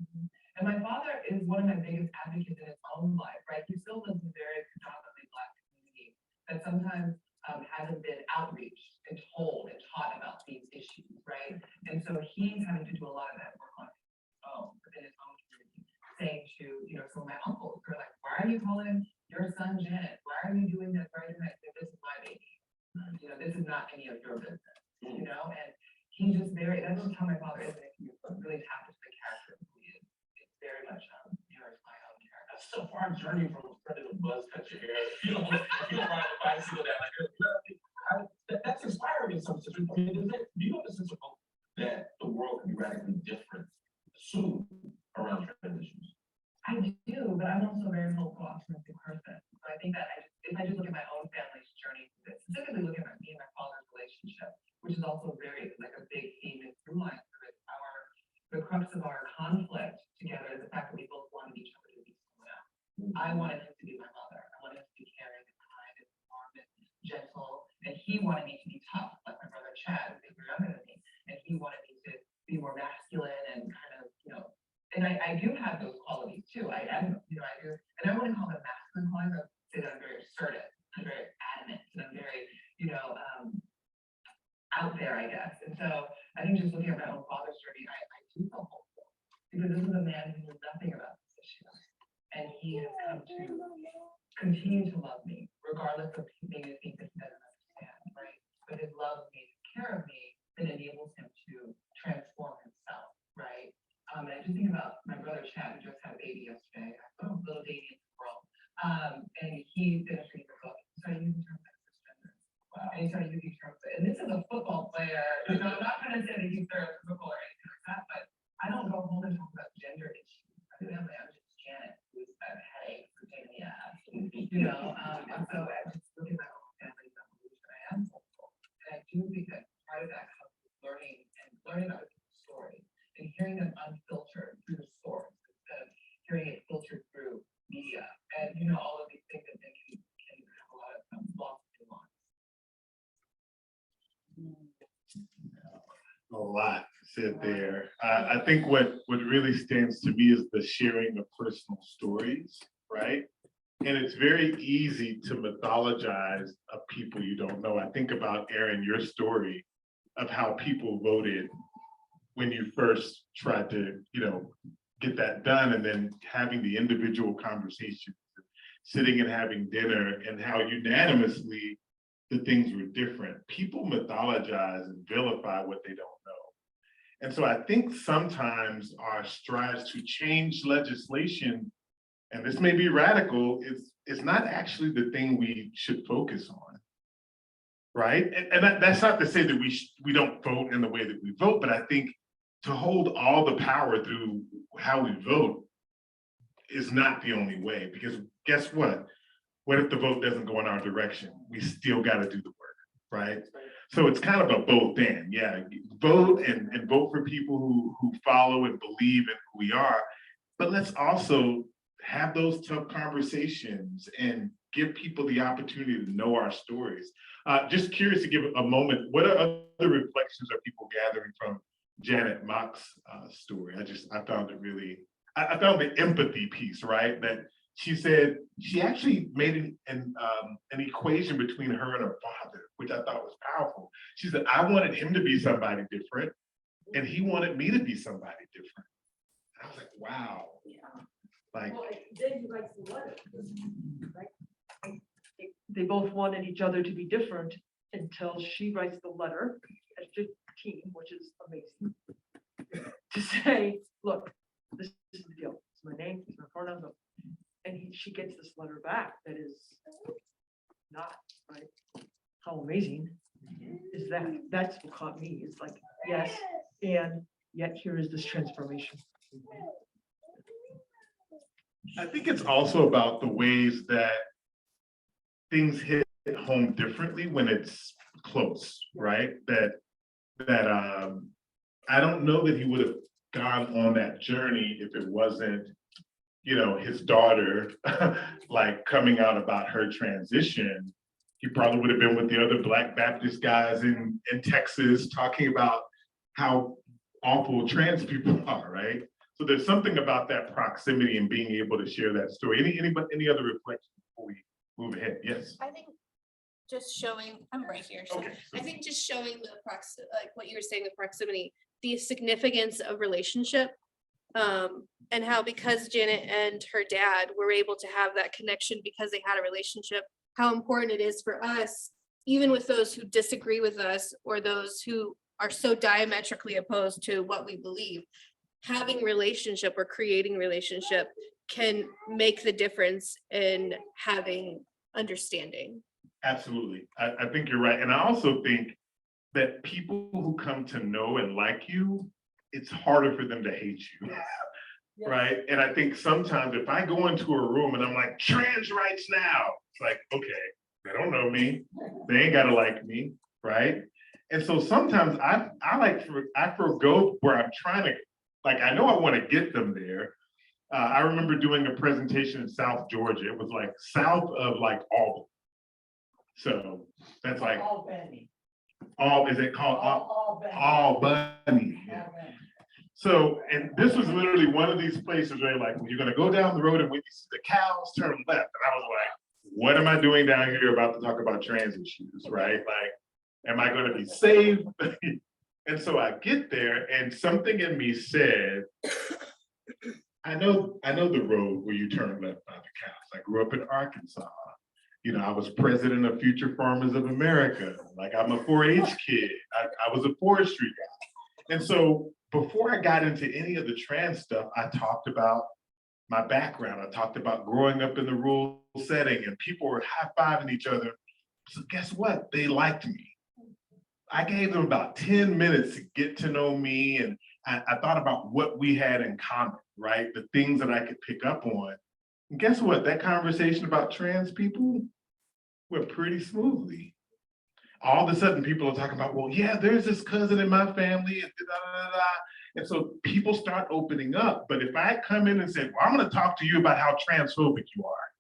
And my father is one of my biggest advocates in his own life, right? He still lives in a very predominantly Black community that sometimes hasn't been outreached and told and taught about these issues, right? And so he's having to do a lot of that work on his own, within his own community, saying to, some of my uncles who are like, why are you calling your son Janet? Why are you doing this? Why are you doing that? This is my baby. This is not any of your business, and he just that's just how my father is. And if you really tap into the character of who he is, it's very much mirrors my own character. That's so far journey from spreading a buzz, cut your hair, you don't ride a bicycle that that's inspiring in some sense. I mean, do you have a sense of hope that the world can be radically different soon around transitions? I do, but I'm also a very hopeful, optimistic person. So I think that if I just look at my own family's journey through this, specifically looking at me and my father's relationship, which is also very like a big theme and through line through it, the crux of our conflict together is the fact that we both wanted each other to be someone else. I wanted him to be my mother. I wanted him to be caring and kind and warm and gentle, and he wanted me to be tough, like my brother Chad, who's younger than me, and he wanted me to be more masculine and kind of, and I do have those qualities too. I am, I do, and I wouldn't call them masculine qualities. I would say that I'm very assertive, I'm very adamant, and I'm very, out there, I guess. And so I think just looking at my own father's journey, I do feel hopeful because this is a man who knew nothing about this issue, and he has come to continue to love me, regardless of maybe the things that he doesn't understand, right? But his love of me, his care of me, that enables him to transform himself, right? And I just think about my brother Chad, who just had a baby yesterday, little baby in the world. And he finished reading the book. He started using terms like cisgender. Wow. And he started using terms, and this is a football player. I'm not going to say that he's stereotypical or anything like that, but I don't go home and talk about gender issues. I do have my own Janet, who's a headache for pain in the ass. And so I just look at my own family's evolution. I am hopeful. And I do think that part of that comes with learning about people's story. And hearing them unfiltered through the source instead of hearing it filtered through media and all of these things that then can said there. I think what really stands to me is the sharing of personal stories, right? And it's very easy to mythologize a people you don't know. I think about, Erin, your story of how people voted when you first tried to, get that done, and then having the individual conversations, sitting and having dinner, and how unanimously the things were different. People mythologize and vilify what they don't know. And so I think sometimes our strides to change legislation, and this may be radical, is not actually the thing we should focus on, right? And that's not to say that we don't vote in the way that we vote, but I think to hold all the power through how we vote is not the only way, because guess what? What if the vote doesn't go in our direction? We still got to do the work, right? So it's kind of a both and, yeah, vote and vote for people who follow and believe in who we are, but let's also have those tough conversations and give people the opportunity to know our stories. Just curious to give a moment, what are other reflections are people gathering from Janet Mock's story? I found it really, I found the empathy piece, right? That she said she actually made an equation between her and her father, which I thought was powerful. She said, I wanted him to be somebody different, and he wanted me to be somebody different. I was like, wow. Yeah. Like, Well, then he writes the letter, right? They both wanted each other to be different until she writes the letter at 15, which is amazing, to say, look, this is the deal. It's my name, it's my pronouns. And she gets this letter back that is not, right? How amazing is that? That's what caught me. It's like, yes, and yet here is this transformation. I think it's also about the ways that things hit home differently when it's close, right? That I don't know that he would have gone on that journey if it wasn't, his daughter like coming out about her transition. He probably would have been with the other Black Baptist guys in Texas talking about how awful trans people are, right? So there's something about that proximity and being able to share that story. Any other reflections before we move ahead? Yes. I think just showing, I'm right here. So Okay. I think just showing like what you were saying, the proximity, the significance of relationship, and how because Janet and her dad were able to have that connection because they had a relationship, how important it is for us, even with those who disagree with us or those who are so diametrically opposed to what we believe, having relationship or creating relationship can make the difference in having understanding. Absolutely. I think you're right. And I also think that people who come to know and like you, it's harder for them to hate you. Yes. Right. And I think sometimes if I go into a room and I'm like, trans rights now, it's like, okay, they don't know me. They ain't gotta like me. Right. And so sometimes I forgo where I'm trying to, like, I know I want to get them there. I remember doing a presentation in South Georgia. It was like south of like Albany. So that's like Albany. is it called Albany. Albany? Yeah. So, and this was literally one of these places where like, when you're gonna go down the road and when you see the cows turn left, and I was like, what am I doing down here about to talk about trans issues, right? Like, am I gonna be safe? And so I get there and something in me said, I know the road where you turn left by the cows. I grew up in Arkansas. I was president of Future Farmers of America. Like, I'm a 4-H kid. I was a forestry guy. And so before I got into any of the trans stuff, I talked about my background. I talked about growing up in the rural setting and people were high-fiving each other. So guess what? They liked me. I gave them about 10 minutes to get to know me. And I thought about what we had in common, right? The things that I could pick up on. And guess what? That conversation about trans people went pretty smoothly. All of a sudden people are talking about, well, yeah, there's this cousin in my family, and da-da-da-da. And so people start opening up. But if I come in and say, well, I'm gonna talk to you about how transphobic you are,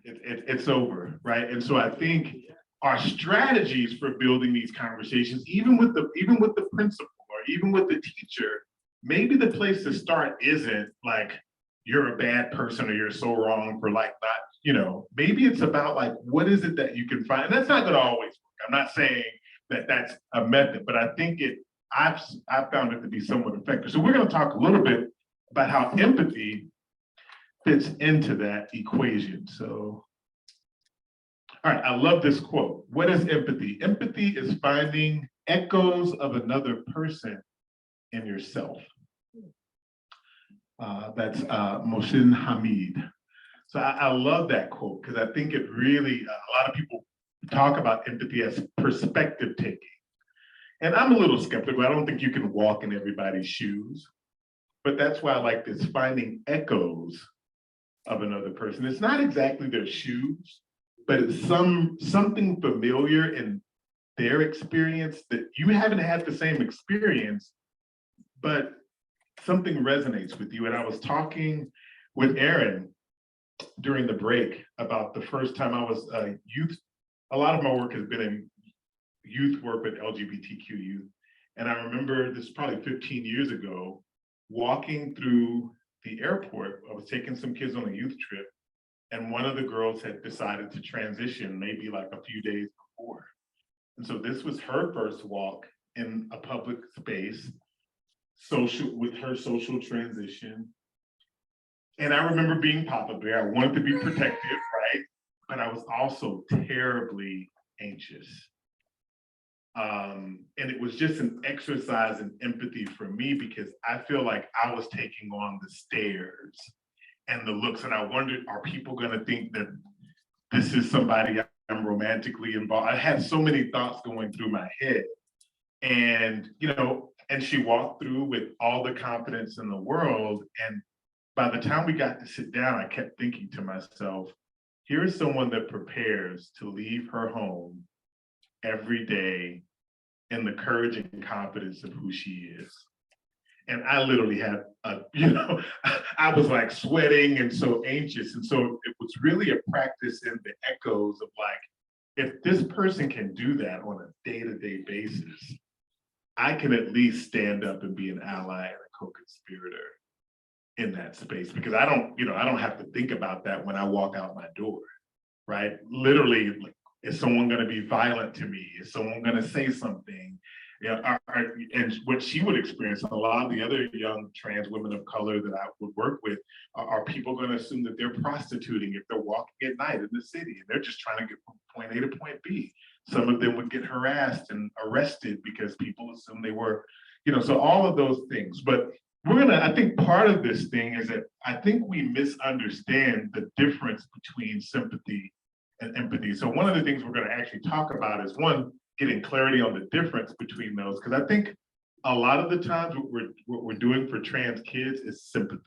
it's over, right? And so I think our strategies for building these conversations, even with the principal or even with the teacher, maybe the place to start isn't like you're a bad person or you're so wrong for like not, you know, maybe it's about like what is it that you can find. And that's not going to always work. I'm not saying that that's a method, but I think I've found it to be somewhat effective. So we're going to talk a little bit about how empathy fits into that equation. So, all right, I love this quote. What is empathy? Empathy is finding echoes of another person in yourself. That's Mohsin Hamid. So I love that quote because I think it really, a lot of people talk about empathy as perspective taking. And I'm a little skeptical. I don't think you can walk in everybody's shoes, but that's why I like this, finding echoes of another person. It's not exactly their shoes, but it's something familiar in their experience that you haven't had the same experience, but something resonates with you. And I was talking with Aaron during the break about the first time I was a youth. A lot of my work has been in youth work with LGBTQ youth. And I remember this probably 15 years ago, walking through the airport. I was taking some kids on a youth trip, and one of the girls had decided to transition maybe like a few days before. And so this was her first walk in a public space, with her social transition. And I remember being Papa Bear. I wanted to be protective, right? But I was also terribly anxious. And it was just an exercise in empathy for me because I feel like I was taking on the stares and the looks. And I wondered, are people going to think that this is somebody I'm romantically involved? I had so many thoughts going through my head. And, you know, and she walked through with all the confidence in the world. And by the time we got to sit down, I kept thinking to myself, here is someone that prepares to leave her home every day in the courage and confidence of who she is. And I literally had I was like sweating and so anxious. And so it was really a practice in the echoes of like, if this person can do that on a day-to-day basis, I can at least stand up and be an ally and a co-conspirator in that space, because I don't have to think about that when I walk out my door, right? Literally, like, is someone going to be violent to me? Is someone going to say something? Yeah, and what she would experience, a lot of the other young trans women of color that I would work with, are people going to assume that they're prostituting if they're walking at night in the city and they're just trying to get from point A to point B. Some of them would get harassed and arrested because people assume they were, so all of those things. But I think part of this thing is that I think we misunderstand the difference between sympathy and empathy. So one of the things we're going to actually talk about is, one, getting clarity on the difference between those, because I think a lot of the times what we're doing for trans kids is sympathy.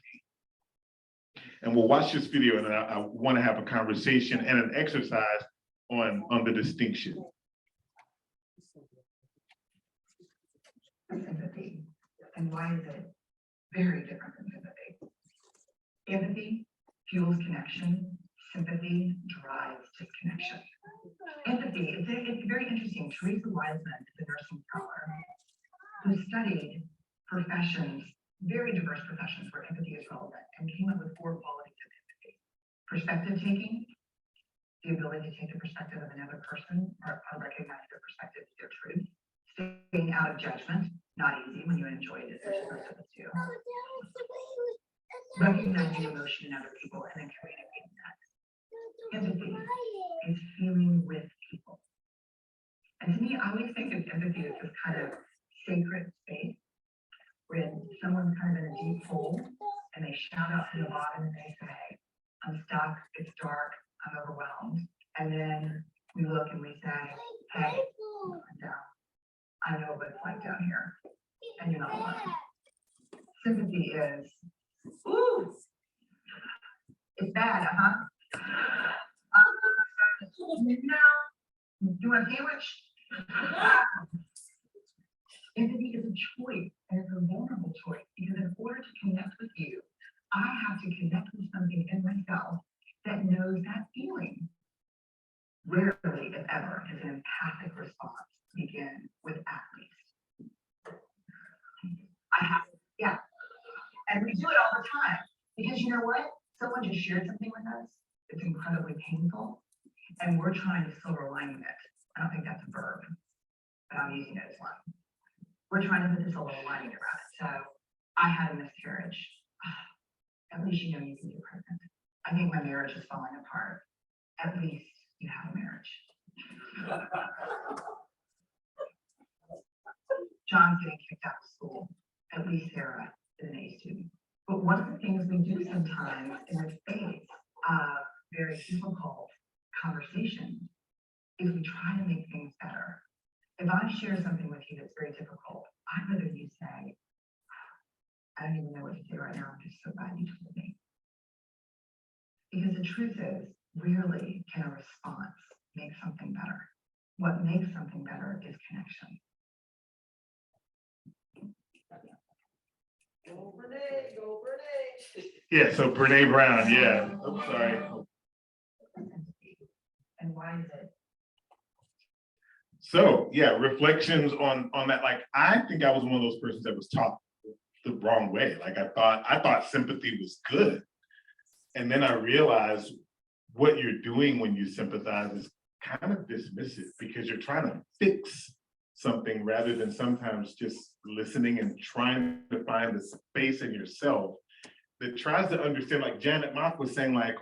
And we'll watch this video, and I want to have a conversation and an exercise on the distinction. Sympathy, and why is it very different than sympathy? Empathy fuels connection. Sympathy drives disconnection. Empathy, it's very interesting. Teresa Wiseman is a nursing scholar who studied professions, very diverse professions where empathy is relevant, and came up with 4 qualities of empathy. Perspective taking, the ability to take the perspective of another person or recognize their perspective as their truth. Staying out of judgment, not easy when you enjoy it, as they're supposed to do. Recognizing emotion in other people and then communicating that. Empathy is feeling with people. And to me, I always think of empathy as this kind of sacred space when someone's kind of in a deep hole and they shout out from the bottom and they say, I'm stuck, it's dark, I'm overwhelmed. And then we look and we say, hey, I'm down. I know what it's like down here, and you're not alone. Sympathy is, ooh, it's bad, no, you want a sandwich? Empathy is a choice, and it's a vulnerable choice, because in order to connect with you, I have to connect with something in myself that knows that feeling. Rarely, if ever, is an And we do it all the time, because you know what? Someone just shared something with us that's incredibly painful, and we're trying to silver lining it. I don't think that's a verb, but I'm using it as one. We're trying to put the silver lining around it. So I had a miscarriage. At least you know you can get pregnant. I think my marriage is falling apart. At least you have a marriage. John's getting kicked out of school. At least Sarah is an A student. But one of the things we do sometimes in the face of very difficult conversation is we try to make things better. If I share something with you that's very difficult, I'd rather you say, I don't even know what to say right now. I'm just so glad you told me. Because the truth is, rarely can a response make something better. What makes something better is connection. Go Brene, go Brene. Yeah, so Brene Brown, yeah. I'm sorry. And why is it? So yeah, reflections on that. Like, I think I was one of those persons that was taught the wrong way. Like, I thought sympathy was good. And then I realized what you're doing when you sympathize is kind of dismissive, because you're trying to fix something rather than sometimes just listening and trying to find the space in yourself that tries to understand. Like Janet Mock was saying, like,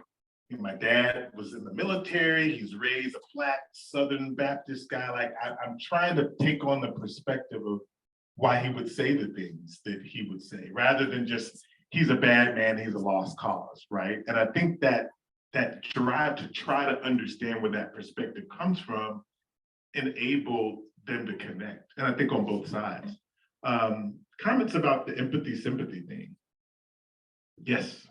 my dad was in the military, he's raised a Black Southern Baptist guy. Like, I'm trying to take on the perspective of why he would say the things that he would say, rather than just, he's a bad man, he's a lost cause, right? And I think that drive to try to understand where that perspective comes from enable them to connect. And I think on both sides. Comments about the empathy sympathy thing. Yes.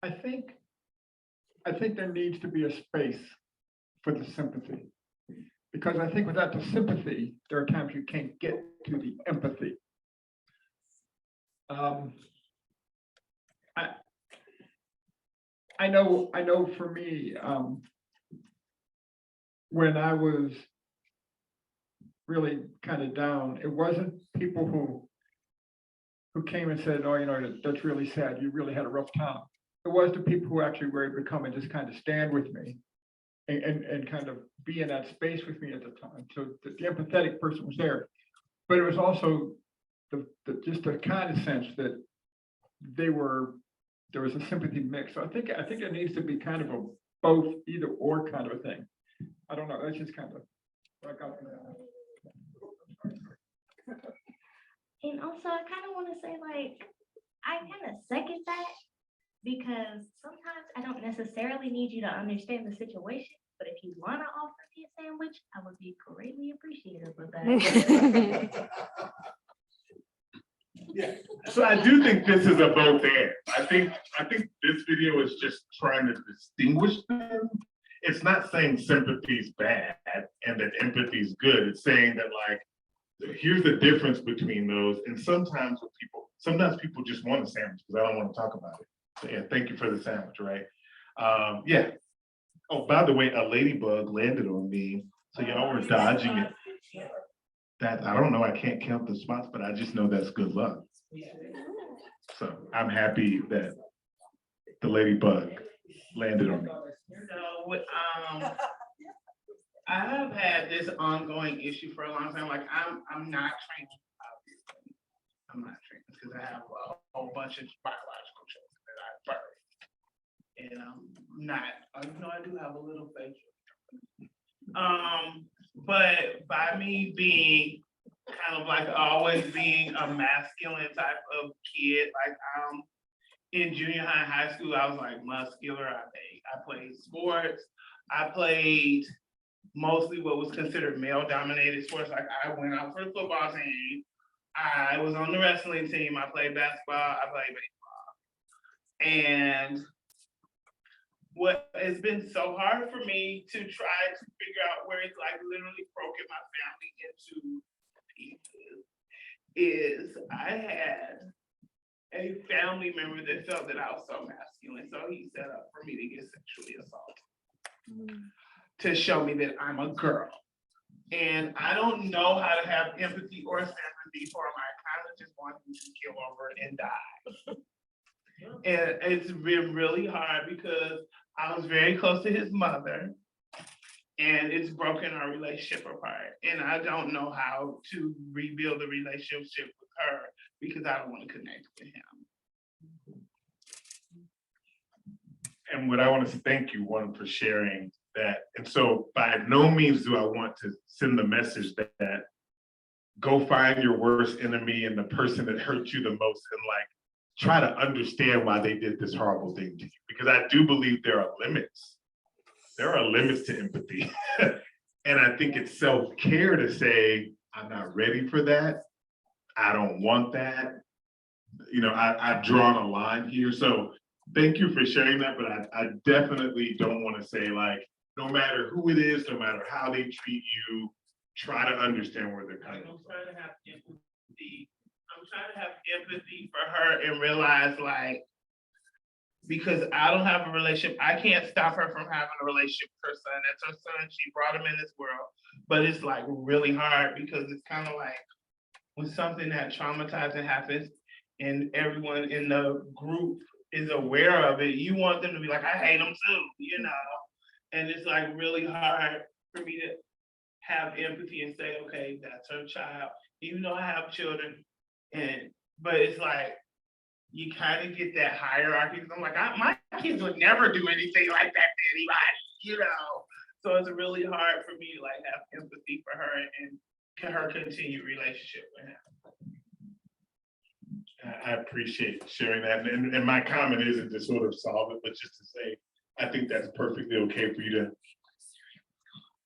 I think there needs to be a space for the sympathy, because I think without the sympathy, there are times you can't get to the empathy. I know for me, when I was really kind of down, it wasn't people who came and said, oh, you know, that's really sad, you really had a rough time. It was the people who actually were able to come and just kind of stand with me and kind of be in that space with me at the time. So the empathetic person was there, but it was also just a kind of sense that there was a sympathy mix. So I think it needs to be kind of a both, either or kind of a thing. I don't know, that's just kind of what I got from that. And also, I kind of want to say, like, I kind of second that, because sometimes I don't necessarily need you to understand the situation, but if you want to offer me a sandwich, I would be greatly appreciative of that. Yeah. So I do think this is a both and. I think this video is just trying to distinguish them. It's not saying sympathy is bad and that empathy is good. It's saying that, like, here's the difference between those. And sometimes people just want a sandwich because I don't want to talk about it. So yeah, thank you for the sandwich, right? Yeah. Oh, by the way, a ladybug landed on me. So y'all were dodging it. That, I don't know, I can't count the spots, but I just know that's good luck. So I'm happy that the ladybug landed on me. I have had this ongoing issue for a long time. Like, I'm not trained, obviously. I'm not trained because I have a whole bunch of biological children that I birthed. And I'm not, you know, I do have a little facial. But by me being kind of like always being a masculine type of kid, like in junior high, high school, I was like muscular. I played sports. I played mostly what was considered male dominated sports. Like, I went out for the football team. I was on the wrestling team. I played basketball. I played baseball. And what has been so hard for me to try to figure out where it's like literally broken my family into pieces is I had a family member that felt that I was so masculine. So he set up for me to get sexually assaulted to show me that I'm a girl. And I don't know how to have empathy or sympathy for him. I kind of just want him to kill over and die. And it's been really hard because I was very close to his mother, and it's broken our relationship apart. And I don't know how to rebuild the relationship with her because I don't want to connect with him. And what I want to thank you, one, for sharing that. And so by no means do I want to send the message that go find your worst enemy and the person that hurt you the most and like try to understand why they did this horrible thing to you. Because I do believe there are limits. There are limits to empathy. And I think it's self-care to say, I'm not ready for that. I don't want that. You know, I've drawn a line here. So thank you for sharing that, but I definitely don't want to say like, no matter who it is, no matter how they treat you, try to understand where they're coming from. I'm trying to have empathy. I'm trying to have empathy for her and realize like, because I don't have a relationship, I can't stop her from having a relationship with her son. That's her son. She brought him in this world, but it's like really hard because it's kind of like when something that traumatizing happens and everyone in the group is aware of it, you want them to be like, I hate him too, you know? And it's like really hard for me to have empathy and say, okay, that's her child, even though I have children. But it's like, you kind of get that hierarchy. I'm like, my kids would never do anything like that to anybody, you know? So it's really hard for me to like have empathy for her and her continued relationship with him. I appreciate sharing that. And my comment isn't to sort of solve it, but just to say, I think that's perfectly okay for you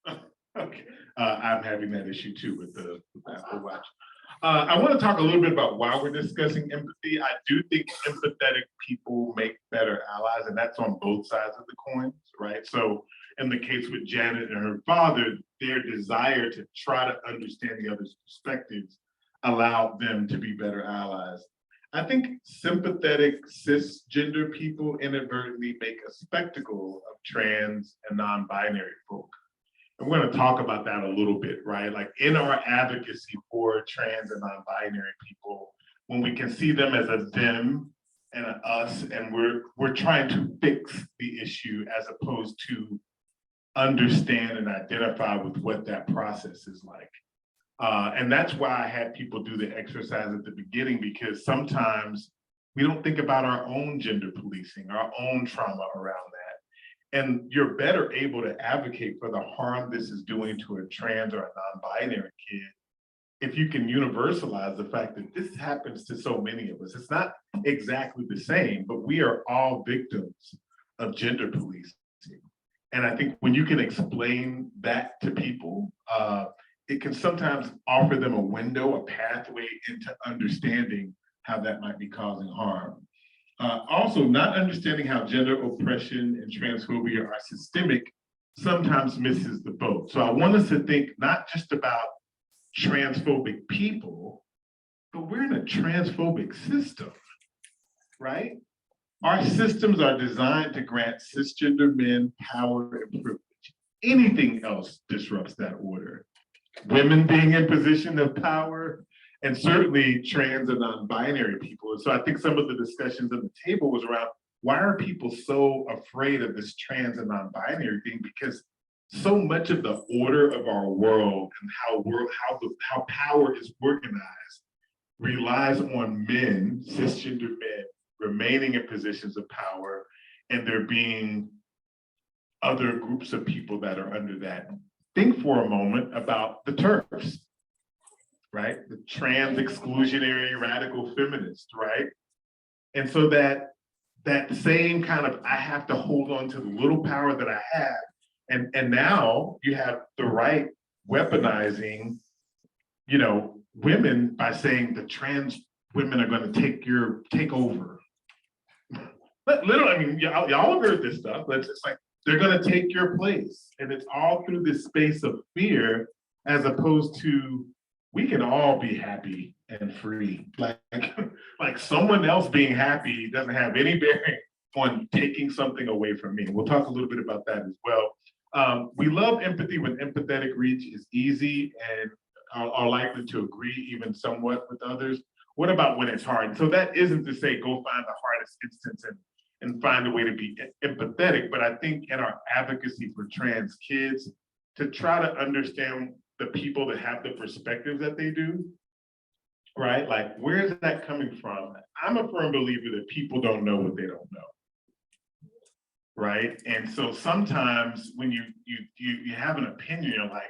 to. Okay, I'm having that issue too with the Apple Watch. I want to talk a little bit about why we're discussing empathy. I do think empathetic people make better allies, and that's on both sides of the coin, right? So in the case with Janet and her father, their desire to try to understand the other's perspectives allowed them to be better allies. I think sympathetic cisgender people inadvertently make a spectacle of trans and non-binary folk. And we're going to talk about that a little bit, right? Like in our advocacy for trans and non-binary people, when we can see them as a them and an us, and we're trying to fix the issue as opposed to understand and identify with what that process is like. And that's why I had people do the exercise at the beginning, because sometimes we don't think about our own gender policing, our own trauma around that. And you're better able to advocate for the harm this is doing to a trans or a non-binary kid if you can universalize the fact that this happens to so many of us. It's not exactly the same, but we are all victims of gender policing. And I think when you can explain that to people, it can sometimes offer them a window, a pathway into understanding how that might be causing harm. Also, not understanding how gender oppression and transphobia are systemic sometimes misses the boat. So I want us to think not just about transphobic people, but we're in a transphobic system, right? Our systems are designed to grant cisgender men power and privilege. Anything else disrupts that order. Women being in position of power, and certainly trans and non-binary people. And so I think some of the discussions at the table was around, why are people so afraid of this trans and non-binary thing? Because so much of the order of our world and how power is organized relies on men, cisgender men, remaining in positions of power, and there being other groups of people that are under that. Think for a moment about the TERFs, right? The trans exclusionary radical feminists, right? And so that same kind of, I have to hold on to the little power that I have. And now you have the right weaponizing, you know, women by saying the trans women are going to take over. Literally, I mean, y'all have heard this stuff, but it's like, they're going to take your place. And it's all through this space of fear, as opposed to, we can all be happy and free. Like someone else being happy doesn't have any bearing on taking something away from me. We'll talk a little bit about that as well. We love empathy when empathetic reach is easy and are likely to agree even somewhat with others. What about when it's hard? So that isn't to say go find the hardest instance and find a way to be empathetic, but I think in our advocacy for trans kids, to try to understand the people that have the perspective that they do, right? Like, where is that coming from? I'm a firm believer that people don't know what they don't know, right? And so sometimes when you have an opinion, you're like,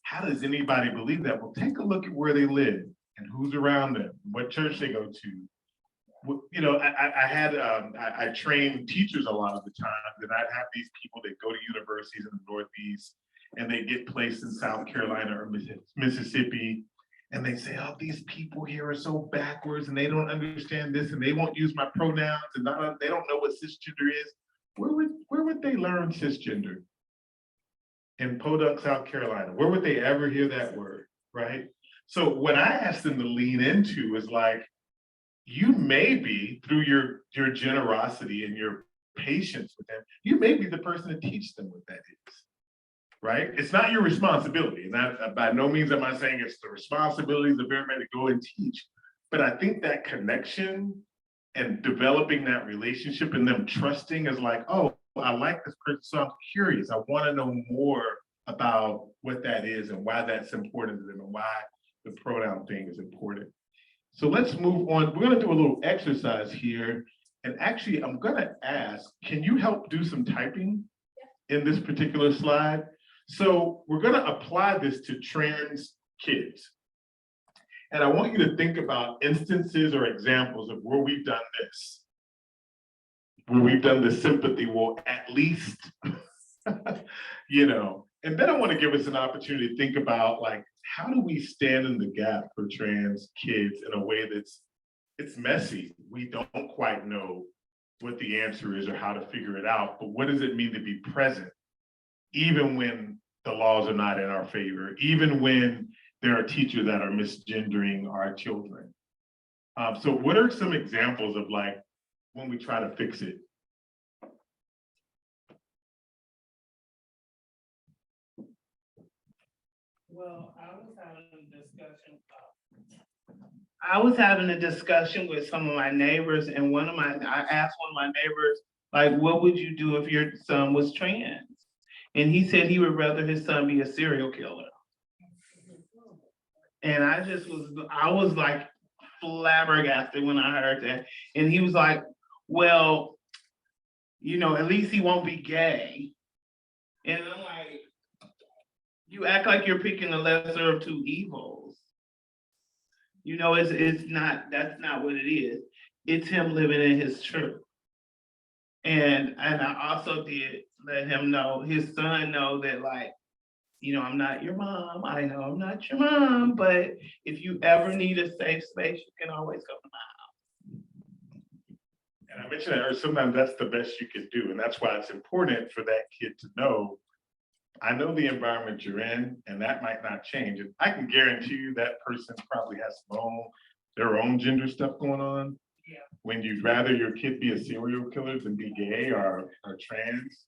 how does anybody believe that? Well, take a look at where they live and who's around them, what church they go to. You know, I train teachers a lot of the time, and I'd have these people that go to universities in the Northeast and they get placed in South Carolina or Mississippi, and they say, oh, these people here are so backwards and they don't understand this and they won't use my pronouns and they don't know what cisgender is. Where would they learn cisgender? In Podunk, South Carolina. Where would they ever hear that word, right? So what I asked them to lean into is like, you may be, through your generosity and your patience with them, you may be the person to teach them what that is, right? It's not your responsibility. And by no means am I saying it's the responsibilities of everybody to go and teach, but I think that connection and developing that relationship and them trusting is like, oh, I like this person, so I'm curious. I want to know more about what that is and why that's important to them and why the pronoun thing is important. So let's move on. We're going to do a little exercise here. And actually, I'm going to ask, can you help do some typing in this particular slide? So we're going to apply this to trans kids. And I want you to think about instances or examples of where we've done this. Where we've done the sympathy, well, at least, you know. And then I want to give us an opportunity to think about, like, how do we stand in the gap for trans kids in a way it's messy. We don't quite know what the answer is or how to figure it out, but what does it mean to be present, even when the laws are not in our favor, even when there are teachers that are misgendering our children. So what are some examples of, like, when we try to fix it? Well, I was having a discussion with some of my neighbors, and I asked one of my neighbors, like, what would you do if your son was trans? And he said he would rather his son be a serial killer. And I was like flabbergasted when I heard that. And he was like, well, you know, at least he won't be gay. And I'm like, you act like you're picking the lesser of two evils. You know, that's not what it is. It's him living in his truth. And I also did let him know, his son know that, like, you know, I'm not your mom. I know I'm not your mom, but if you ever need a safe space, you can always go to my house. And I mentioned that, or sometimes that's the best you can do. And that's why it's important for that kid to know, I know the environment you're in, and that might not change. And I can guarantee you that person probably has their own gender stuff going on. Yeah. When you'd rather your kid be a serial killer than be gay or trans,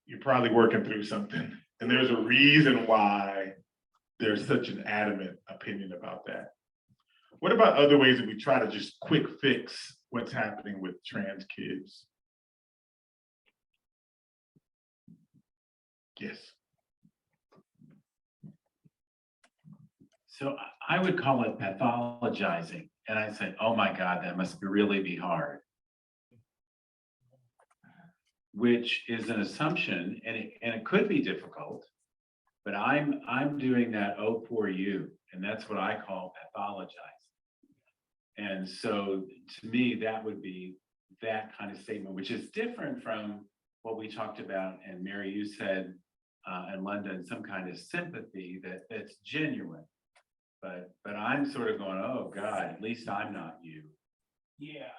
you're probably working through something. And there's a reason why there's such an adamant opinion about that. What about other ways that we try to just quick fix what's happening with trans kids? Yes. So I would call it pathologizing. And I say, oh my God, that must really be hard. Which is an assumption, and it could be difficult, but I'm doing that, oh, poor you. And that's what I call pathologizing. And so to me, that would be that kind of statement, which is different from what we talked about, and Mary, you said in London, some kind of sympathy that's genuine. But I'm sort of going, oh God, at least I'm not you. Yeah.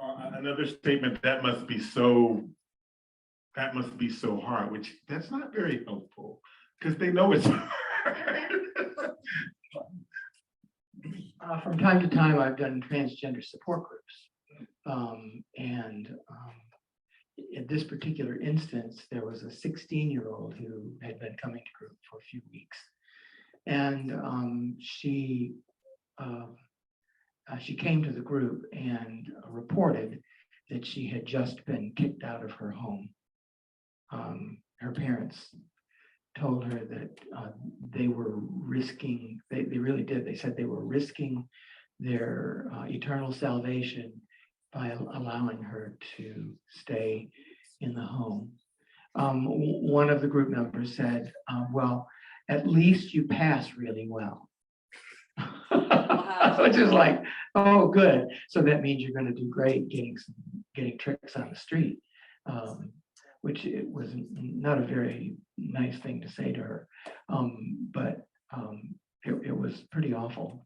Another statement, that must be so hard, which that's not very helpful because they know it's hard. From time to time, I've done transgender support groups. in this particular instance, there was a 16-year-old who had been coming to group for a few weeks. And she came to the group and reported that she had just been kicked out of her home. Her parents told her that they were risking, they really did, they said they were risking their eternal salvation by allowing her to stay in the home. One of the group members said, well, at least you passed really well. Which is like, oh, good. So that means you're going to do great getting tricks on the street, which it was not a very nice thing to say to her, but it was pretty awful.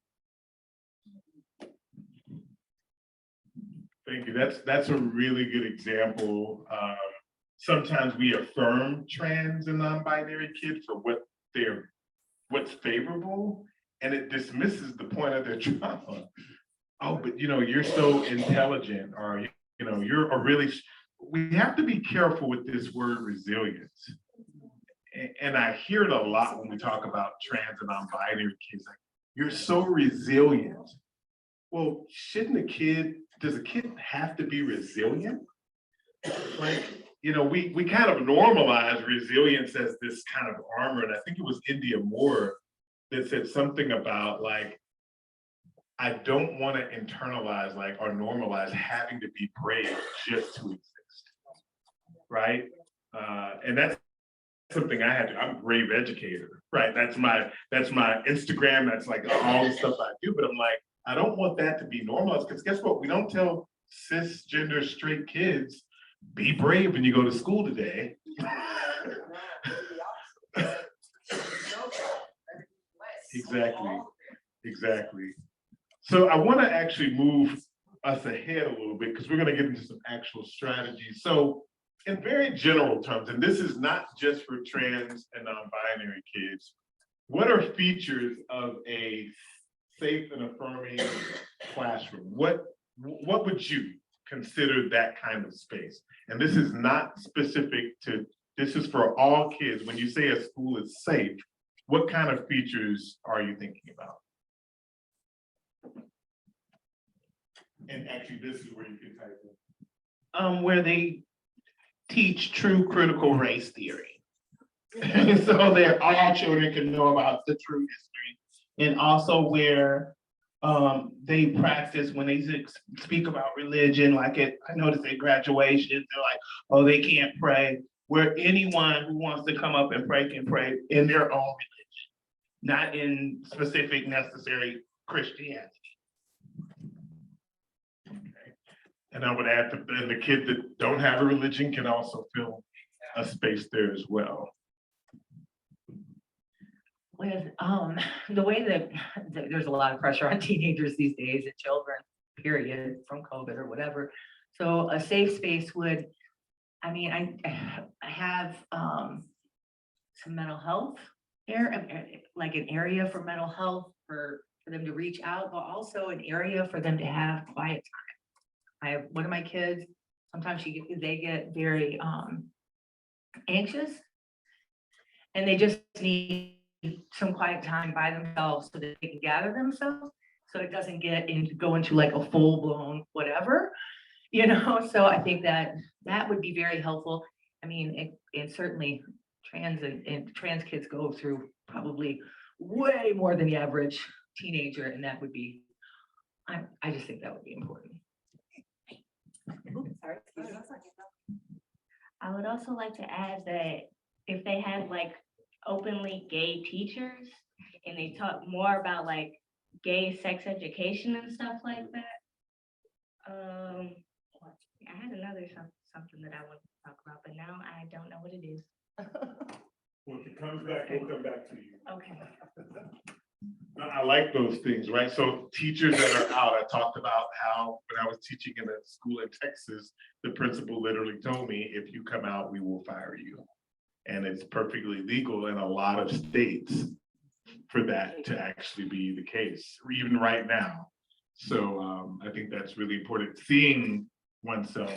Thank you. That's a really good example. Sometimes we affirm trans and non-binary kids for what's favorable, and it dismisses the point of their trauma. Oh, but you're so intelligent, or you're a really. We have to be careful with this word resilience, and I hear it a lot when we talk about trans and non-binary kids. Like, you're so resilient. Well, does a kid have to be resilient? Like, we kind of normalize resilience as this kind of armor. And I think it was India Moore that said something about, like, I don't want to internalize or normalize having to be brave just to exist. Right? And that's something I had to, I'm a brave educator, right? That's my Instagram. That's like all the stuff I do. But I'm like, I don't want that to be normalized, because guess what? We don't tell cisgender straight kids, be brave when you go to school today. Exactly. So I want to actually move us ahead a little bit, because we're going to get into some actual strategies. So in very general terms, and this is not just for trans and non-binary kids, what are features of a safe and affirming classroom? What would you consider that kind of space? And this is not specific to, this is for all kids. When you say a school is safe, what kind of features are you thinking about? And actually, this is where you can type in. Where they teach true critical race theory. So that all children can know about the true history. And also where they practice when they speak about religion, like I noticed at graduations, they're like, oh, they can't pray. Where anyone who wants to come up and pray can pray in their own religion, not in specific necessary Christianity. Okay. And I would add that the kids that don't have a religion can also feel a space there as well. With the way that there's a lot of pressure on teenagers these days and children, period, from COVID or whatever. So a safe space would, I have some mental health like an area for mental health for them to reach out, but also an area for them to have quiet time. I have one of my kids, sometimes they get very anxious, and they just need some quiet time by themselves so that they can gather themselves, so it doesn't go into like a full-blown whatever, so I think that would be very helpful. And certainly trans kids go through probably way more than the average teenager, and that would be, I just think that would be important. I would also like to add that if they had like openly gay teachers and they talk more about like gay sex education and stuff like that. I had another something that I wanted to talk about, but now I don't know what it is. Well, if it comes back, we'll come back to you. Okay. I like those things, right? So teachers that are out, I talked about how when I was teaching in a school in Texas, the principal literally told me, if you come out, we will fire you. And it's perfectly legal in a lot of states for that to actually be the case, even right now. So I think that's really important, seeing oneself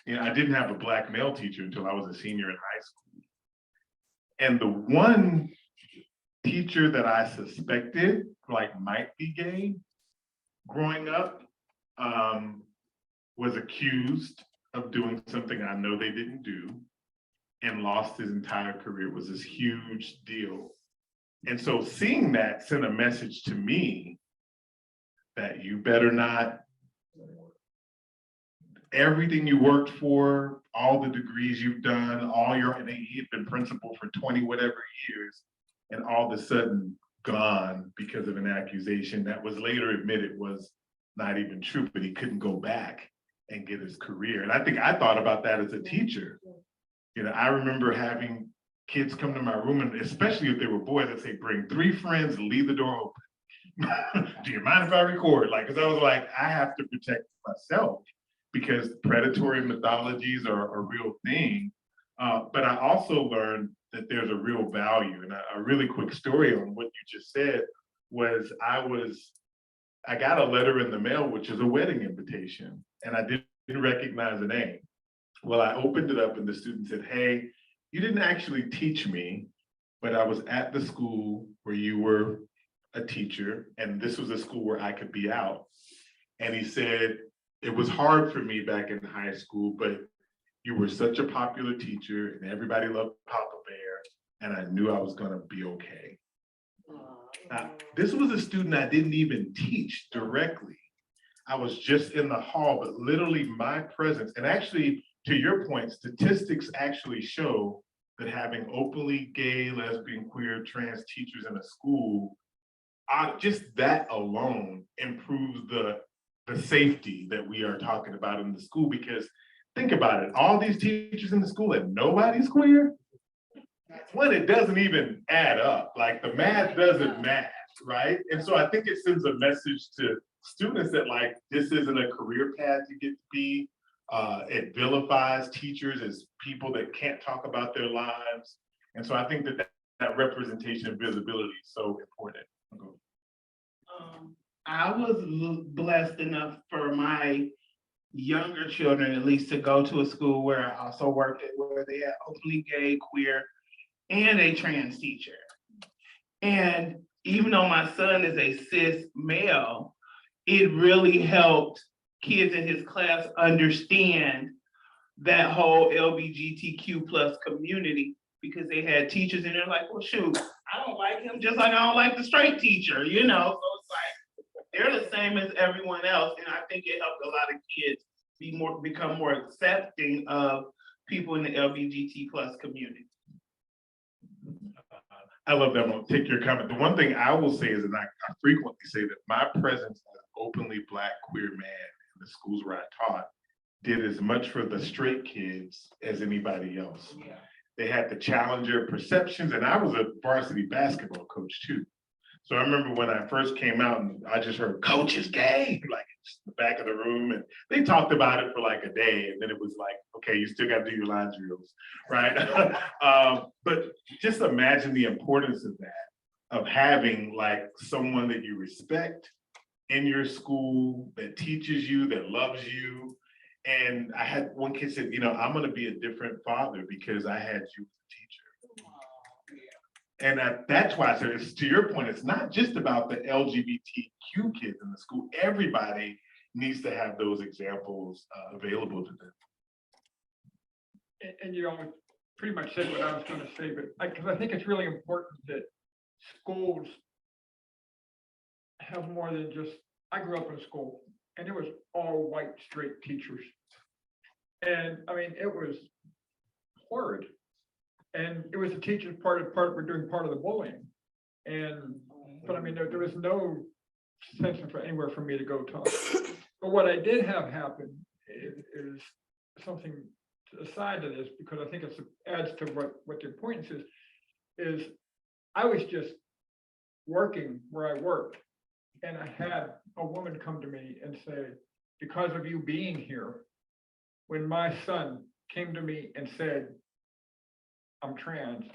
I didn't have a Black male teacher until I was a senior in high school. And the one teacher that I suspected like might be gay growing up was accused of doing something I know they didn't do and lost his entire career. It was this huge deal. And so seeing that sent a message to me that you better not, everything you worked for, all the degrees you've done, and he had been principal for 20 whatever years, and all of a sudden gone because of an accusation that was later admitted was not even true, but he couldn't go back and get his career. And I think I thought about that as a teacher. I remember having kids come to my room, and especially if they were boys, I'd say, bring 3 friends and leave the door open. Do you mind if I record? Because I was like, I have to protect myself because predatory mythologies are a real thing. But I also learned that there's a real value. And a really quick story on what you just said was I got a letter in the mail, which is a wedding invitation, and I didn't recognize the name. Well, I opened it up and the student said, hey, you didn't actually teach me, but I was at the school where you were a teacher, and this was a school where I could be out. And he said, it was hard for me back in high school, but you were such a popular teacher and everybody loved Papa Bear, and I knew I was gonna be okay. This was a student I didn't even teach directly. I was just in the hall, but literally my presence, and actually, to your point, statistics actually show that having openly gay, lesbian, queer, trans teachers in a school, just that alone improves the safety that we are talking about in the school. Because think about it, all these teachers in the school and nobody's queer, when it doesn't even add up, like the math doesn't match, right? And so I think it sends a message to students that like, this isn't a career path you get to be. It vilifies teachers as people that can't talk about their lives. And so I think that representation and visibility is so important. I was blessed enough for my younger children, at least, to go to a school where I also worked at, where they had openly gay, queer, and a trans teacher. And even though my son is a cis male, it really helped kids in his class understand that whole LGBTQ plus community, because they had teachers and they're like, well, shoot, I don't like him just like I don't like the straight teacher, So it's like, they're the same as everyone else. And I think it helped a lot of kids become more accepting of people in the LGBT plus community. I love that. I'm gonna take your comment. The one thing I will say is, and I frequently say that my presence as an openly Black queer man in the schools where I taught did as much for the straight kids as anybody else. Yeah. They had to challenge their perceptions, and I was a varsity basketball coach too. So I remember when I first came out and I just heard, coach is gay, like in the back of the room. And they talked about it for like a day. And then it was like, okay, you still got to do your line drills, right? But just imagine the importance of that, of having like someone that you respect in your school, that teaches you, that loves you. And I had one kid said, I'm going to be a different father because I had you as a teacher. And that's why I said, to your point, it's not just about the LGBTQ kids in the school. Everybody needs to have those examples available to them. And you almost pretty much said what I was going to say, but because I think it's really important that schools have more than just, I grew up in a school and it was all white straight teachers. And I mean, it was horrid. And it was the teachers were doing part of the bullying. But I mean, there was no sense of anywhere for me to go talk. But what I did have happen is something aside to this, because I think it adds to what the importance is I was just working where I worked, and I had a woman come to me and say, because of you being here, when my son came to me and said, I'm trans,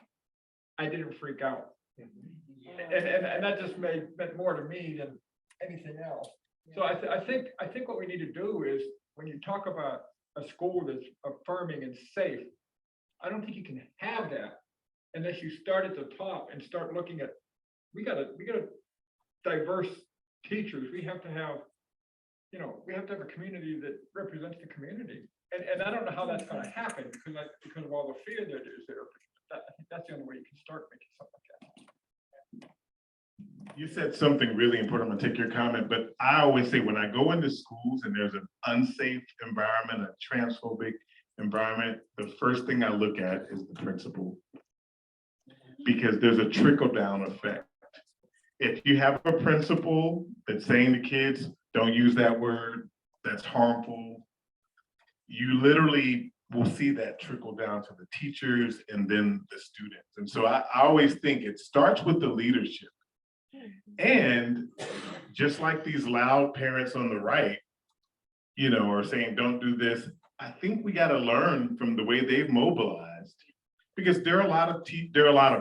I didn't freak out. And that just meant more to me than anything else. So I think what we need to do is, when you talk about a school that's affirming and safe. I don't think you can have that unless you start at the top and start looking at, we got diverse teachers. We have to have, we have to have a community that represents the community. And I don't know how that's gonna happen because of all the fear that is there. I think that's the only way you can start making something like that. You said something really important. I'm gonna take your comment, but I always say when I go into schools and there's an unsafe environment, a transphobic environment, the first thing I look at is the principal. Because there's a trickle down effect. If you have a principal that's saying to kids, don't use that word, that's harmful, you literally will see that trickle down to the teachers and then the students. And so I always think it starts with the leadership. And just like these loud parents on the right, are saying, don't do this, I think we got to learn from the way they've mobilized, because there are a lot of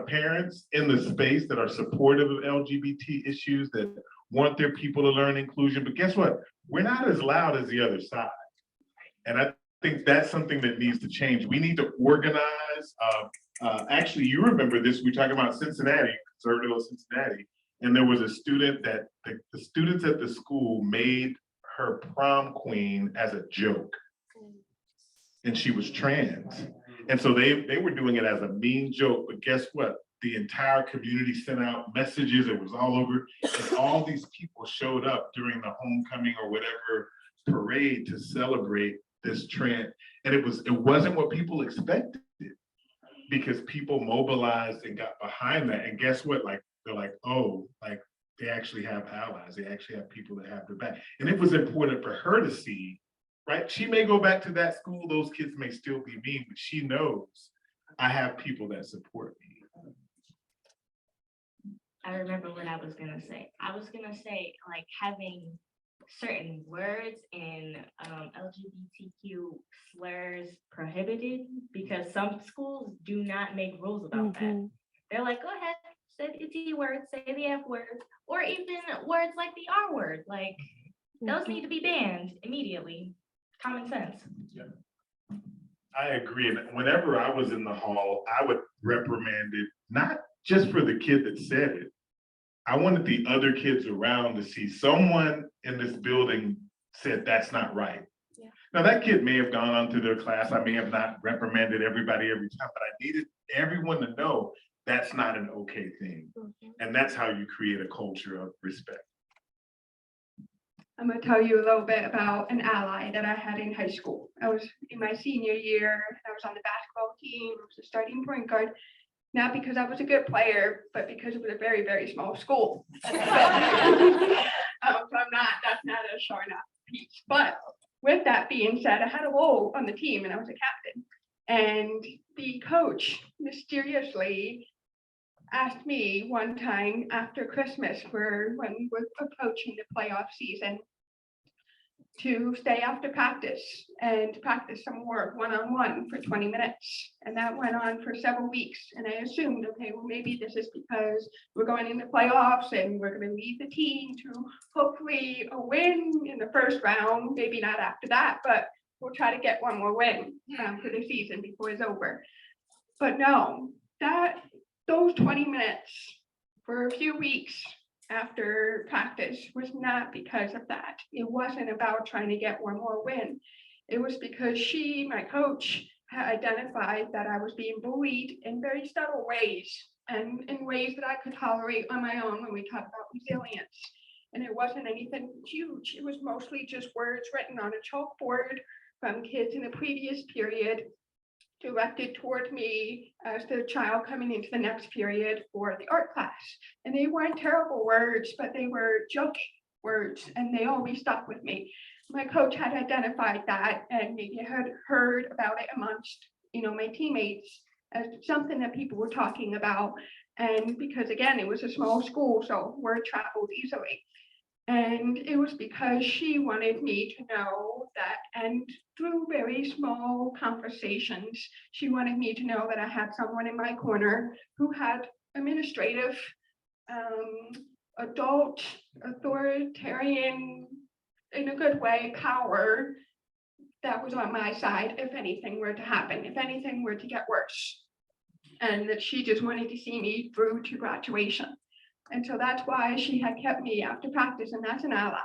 parents in the space that are supportive of LGBT issues, that want their people to learn inclusion. But guess what? We're not as loud as the other side. And I think that's something that needs to change. We need to organize. Actually, you remember this, we were talking about Cincinnati, conservative of Cincinnati, and there was a student that the students at the school made her prom queen as a joke. And she was trans. And so they were doing it as a mean joke, but guess what? The entire community sent out messages, it was all over, and all these people showed up during the homecoming or whatever parade to celebrate this trend. And it wasn't what people expected, because people mobilized and got behind that. And guess what? They're like, oh, they actually have allies. They actually have people that have their back. And it was important for her to see, right? She may go back to that school, those kids may still be mean, but she knows I have people that support me. I remember what I was gonna say. I was gonna say, like, having certain words in LGBTQ slurs prohibited, because some schools do not make rules about that. They're like, go ahead, say the T word, say the F word, or even words like the R word. Like, those need to be banned immediately. Common sense. Yeah. I agree. And whenever I was in the hall, I would reprimand it, not just for the kid that said it. I wanted the other kids around to see someone in this building said that's not right. Yeah. Now that kid may have gone on to their class. I may have not reprimanded everybody every time, but I needed everyone to know that's not an okay thing. And that's how you create a culture of respect. I'm gonna tell you a little bit about an ally that I had in high school. I was in my senior year, I was on the basketball team, I was a starting point guard, not because I was a good player, but because it was a very, very small school. So that's not a sure enough piece. But with that being said, I had a role on the team and I was a captain. And the coach mysteriously asked me one time after Christmas, when we're approaching the playoff season, to stay after practice and practice some more one-on-one for 20 minutes. And that went on for several weeks. And I assumed, okay, well, maybe this is because we're going into playoffs and we're going to lead the team to hopefully a win in the first round, maybe not after that, but we'll try to get one more win for the season before it's over. But no, those 20 minutes for a few weeks after practice was not because of that. It wasn't about trying to get one more win. It was because she, my coach, had identified that I was being bullied in very subtle ways and in ways that I could tolerate on my own when we talk about resilience. And it wasn't anything huge. It was mostly just words written on a chalkboard from kids in the previous period directed toward me as the child coming into the next period for the art class. And they weren't terrible words, but they were joking words, and they always stuck with me. My coach had identified that and maybe had heard about it amongst, my teammates as something that people were talking about. And because again, it was a small school, so word traveled easily. And it was because she wanted me to know that, and through very small conversations, she wanted me to know that I had someone in my corner who had administrative, adult, authoritarian, in a good way, power that was on my side if anything were to happen, if anything were to get worse. And that she just wanted to see me through to graduation. And so that's why she had kept me after practice, and that's an ally,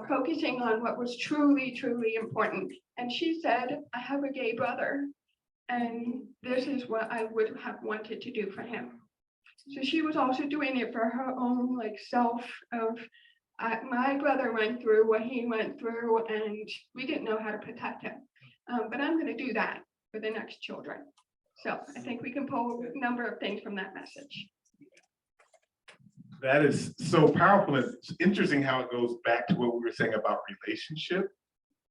focusing on what was truly, truly important. And she said, I have a gay brother, and this is what I would have wanted to do for him. So she was also doing it for her own like self of, my brother went through what he went through, and we didn't know how to protect him. But I'm going to do that for the next children. So I think we can pull a number of things from that message. That is so powerful. It's interesting how it goes back to what we were saying about relationship,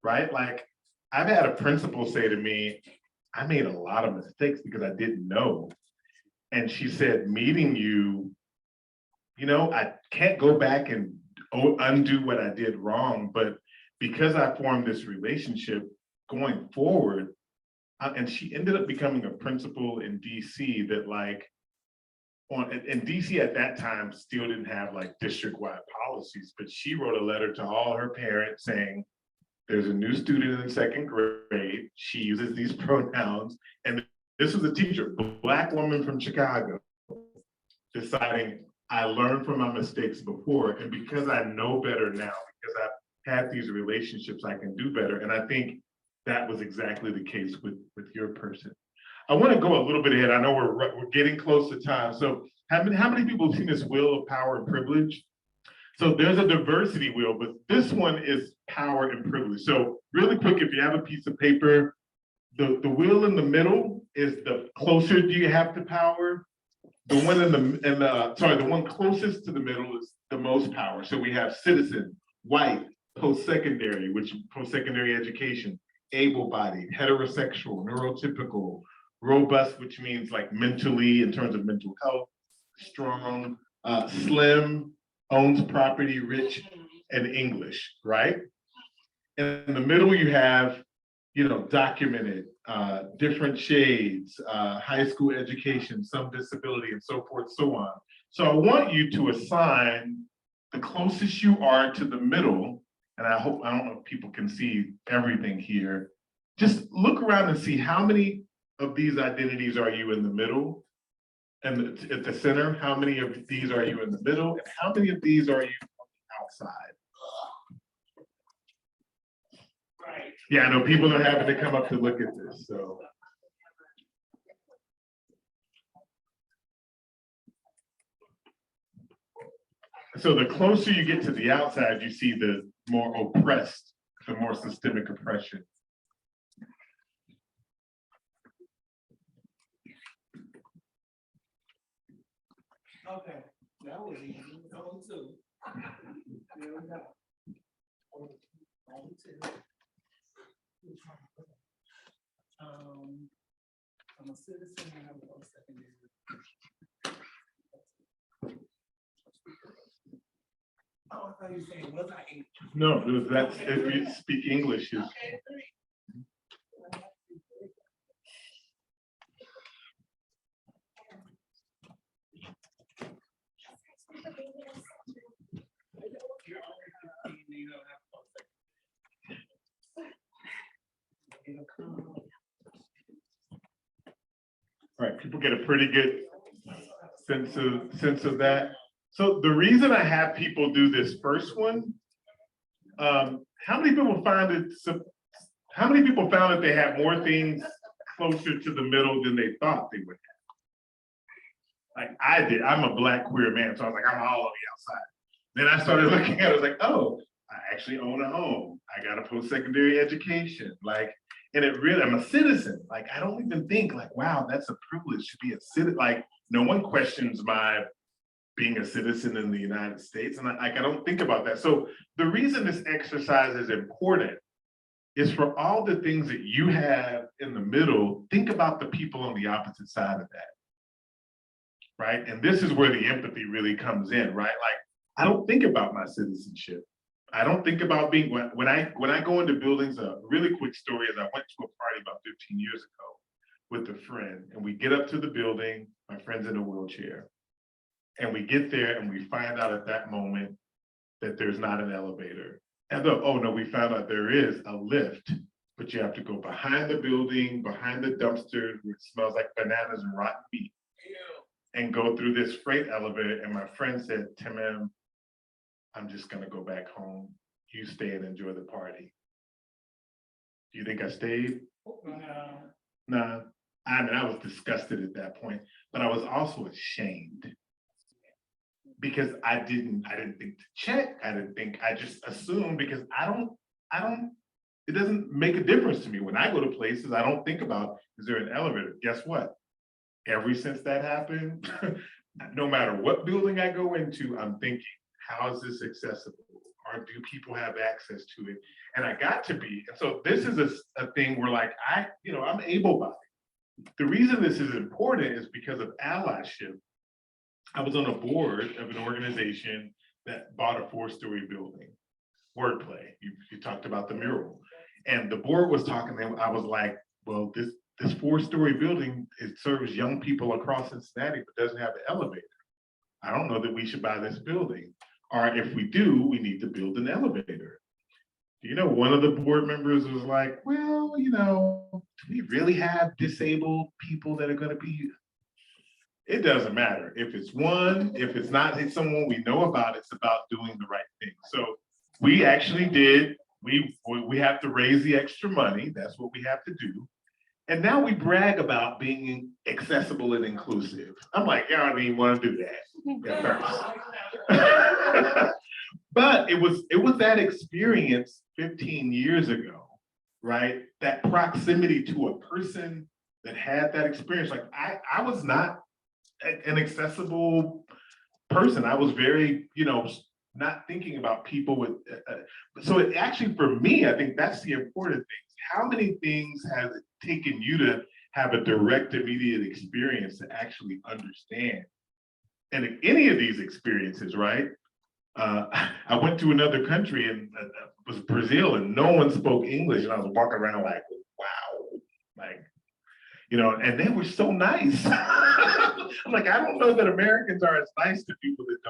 right? Like I've had a principal say to me, I made a lot of mistakes because I didn't know. And she said, meeting you, you know, I can't go back and undo what I did wrong, but because I formed this relationship going forward, and she ended up becoming a principal in DC that like, in DC at that time still didn't have like district-wide policies, but she wrote a letter to all her parents saying, there's a new student in second grade, she uses these pronouns, and this was a teacher, Black woman from Chicago, deciding I learned from my mistakes before, and because I know better now, because I've had these relationships, I can do better. And I think that was exactly the case with your person. I want to go a little bit ahead. I know we're getting close to time. So how many people have seen this wheel of power and privilege? So there's a diversity wheel, but this one is power and privilege. So really quick, if you have a piece of paper, the wheel in the middle is the closer you have to power. The one the one closest to the middle is the most power. So we have citizen, white, post-secondary, which post-secondary education, able-bodied, heterosexual, neurotypical, robust, which means like mentally in terms of mental health, strong, slim, owns property, rich, and English, right? In the middle, you have, you know, documented, different shades, high school education, some disability, and so forth, so on. So I want you to assign the closest you are to the middle, and I don't know if people can see everything here. Just look around and see how many of these identities are you in the middle, and at the center, how many of these are you in the middle, and how many of these are you on the outside? Right. Yeah, I know people are having to come up to look at this, so. So the closer you get to the outside, you see the more oppressed, the more systemic oppression. Okay, that was easy. On two. There we go. On two. I'm a citizen and I'm a post-secondary. Oh, I thought you were saying, was I English? No, that's if you speak English. Is Okay, three. right. People get a pretty good sense of that. So the reason I have people do this first one, how many people found it? How many people found that they had more things closer to the middle than they thought they would have? Like I did. I'm a Black queer man, so I was like, I'm all on the outside. Then I started looking at it, I was like, oh, I actually own a home. I got a post-secondary education. Like, and it really, I'm a citizen. Like, I don't even think like, wow, that's a privilege to be a citizen. Like, no one questions my being a citizen in the United States. And I don't think about that. So the reason this exercise is important is for all the things that you have in the middle, think about the people on the opposite side of that, right? And this is where the empathy really comes in, right? Like, I don't think about my citizenship. I don't think about being, when I go into buildings, a really quick story is I went to a party about 15 years ago with a friend, and we get up to the building, my friend's in a wheelchair, and we get there and we find out at that moment that there's not an elevator. And oh no, we found out there is a lift, but you have to go behind the building, behind the dumpster, which smells like bananas and rotten meat, and go through this freight elevator. And my friend said, Tim, I'm just gonna go back home. You stay and enjoy the party. Do you think I stayed? No. Nah. I mean, I was disgusted at that point, but I was also ashamed because I didn't think to check. I just assumed because it doesn't make a difference to me. When I go to places, I don't think about, is there an elevator? Guess what? Ever since that happened, no matter what building I go into, I'm thinking, how is this accessible? Or do people have access to it? And I got to be. And so this is a thing where like, I'm able-bodied. The reason this is important is because of allyship. I was on a board of an organization that bought a 4-story building. Wordplay, you talked about the mural. And the board was talking, and I was like, well, this 4-story building, it serves young people across Cincinnati, but doesn't have an elevator. I don't know that we should buy this building. Or if we do, we need to build an elevator. One of the board members was like, well, do we really have disabled people that are going to be? It doesn't matter. If it's one, if it's not someone we know about, it's about doing the right thing. So we actually did, we have to raise the extra money. That's what we have to do. And now we brag about being accessible and inclusive. I'm like, yeah, I don't even want to do that at first. But it was that experience 15 years ago, right? That proximity to a person that had that experience. Like I was not an accessible person. I was very, not thinking about people with, so it actually, for me, I think that's the important thing. How many things has it taken you to have a direct, immediate experience to actually understand? And in any of these experiences, right? I went to another country and it was Brazil, and no one spoke English, and I was walking around like, wow, like, and they were so nice. I'm like, I don't know that Americans are as nice to people that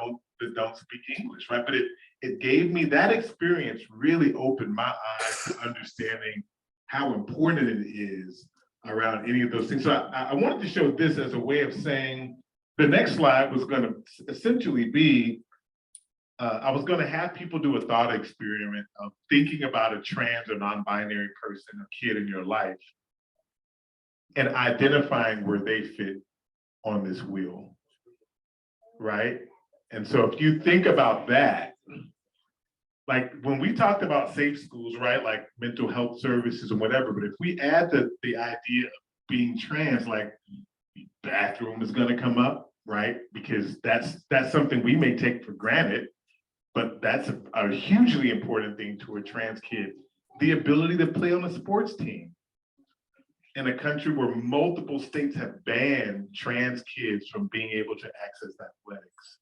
don't speak English, right? But it gave me that experience, really opened my eyes to understanding how important it is around any of those things. So I wanted to show this as a way of saying, the next slide was going to essentially be, I was going to have people do a thought experiment of thinking about a trans or non-binary person or kid in your life and identifying where they fit on this wheel, right? And so if you think about that, like when we talked about safe schools, right? Like mental health services and whatever, but if we add the idea of being trans, like bathroom is going to come up, right? Because that's something we may take for granted, but that's a hugely important thing to a trans kid. The ability to play on a sports team in a country where multiple states have banned trans kids from being able to access athletics.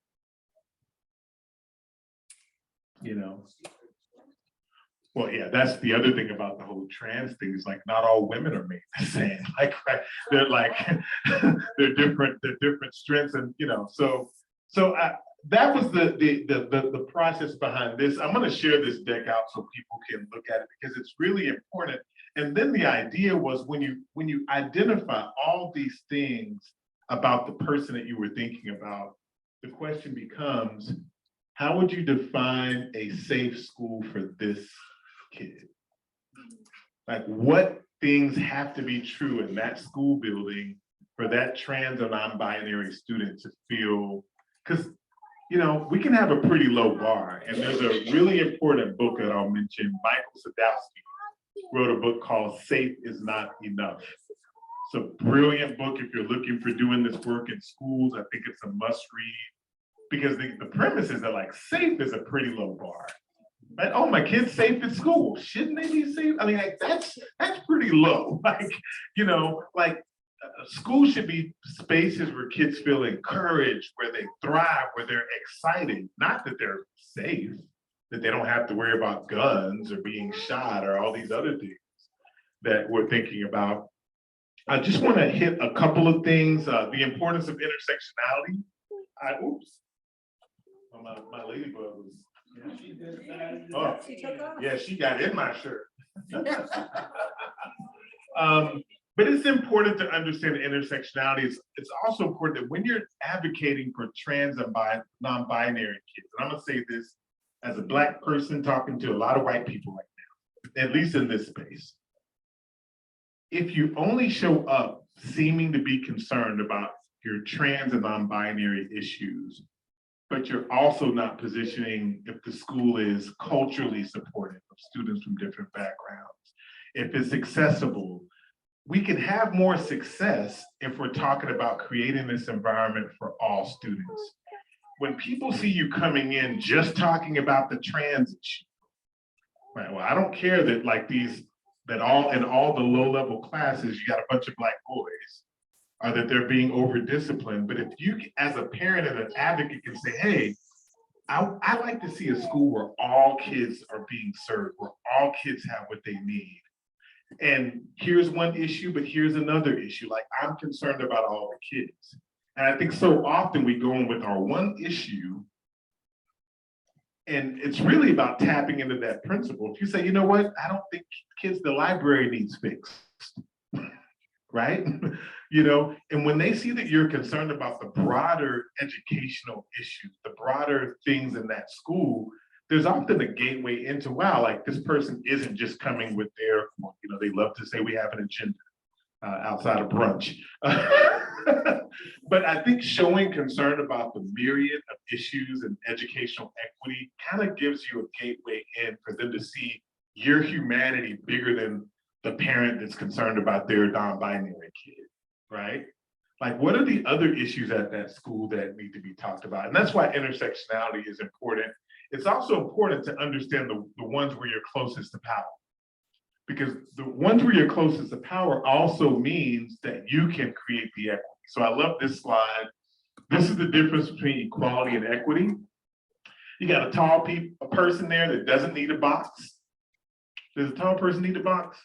Well, yeah, that's the other thing about the whole trans thing is like not all women are made the same. Like, right? They're like they're different strengths, and so that was the process behind this. I'm going to share this deck out so people can look at it because it's really important. And then the idea was when you identify all these things about the person that you were thinking about, the question becomes, how would you define a safe school for this kid? Like what things have to be true in that school building for that trans or non-binary student to feel, because we can have a pretty low bar. And there's a really important book that I'll mention. Michael Sadowski wrote a book called Safe is Not Enough. It's a brilliant book if you're looking for doing this work in schools. I think it's a must read because the premise is that like safe is a pretty low bar. Like, oh, my kid's safe at school. Shouldn't they be safe? I mean, like, that's pretty low. Like, school should be spaces where kids feel encouraged, where they thrive, where they're excited. Not that they're safe, that they don't have to worry about guns or being shot or all these other things that we're thinking about. I just want to hit a couple of things. The importance of intersectionality. Oops. My ladybug was. Yeah, she got in my shirt. But it's important to understand the intersectionality. It's also important that when you're advocating for trans and non-binary kids, and I'm gonna say this as a Black person talking to a lot of white people right now, at least in this space. If you only show up seeming to be concerned about your trans and non-binary issues, but you're also not positioning if the school is culturally supportive of students from different backgrounds, if it's accessible, we can have more success if we're talking about creating this environment for all students. When people see you coming in just talking about the trans issue, right? Well, I don't care that like that in all the low-level classes, you got a bunch of Black boys, or that they're being over-disciplined. But if you, as a parent and an advocate, can say, hey, I like to see a school where all kids are being served, where all kids have what they need. And here's one issue, but here's another issue. Like, I'm concerned about all the kids. And I think so often we go in with our one issue, and it's really about tapping into that principle. If you say, you know what, I don't think kids, the library needs fixed, right? You know, and when they see that you're concerned about the broader educational issues, the broader things in that school, there's often a gateway into, wow, like this person isn't just coming with their, you know, they love to say we have an agenda outside of brunch. But I think showing concern about the myriad of issues and educational equity kind of gives you a gateway in for them to see your humanity bigger than the parent that's concerned about their non-binary kid, right? Like, what are the other issues at that school that need to be talked about? And that's why intersectionality is important. It's also important to understand the ones where you're closest to power. Because the ones where you're closest to power also means that you can create the equity. So I love this slide. This is the difference between equality and equity. You got a person there that doesn't need a box. Does a tall person need a box?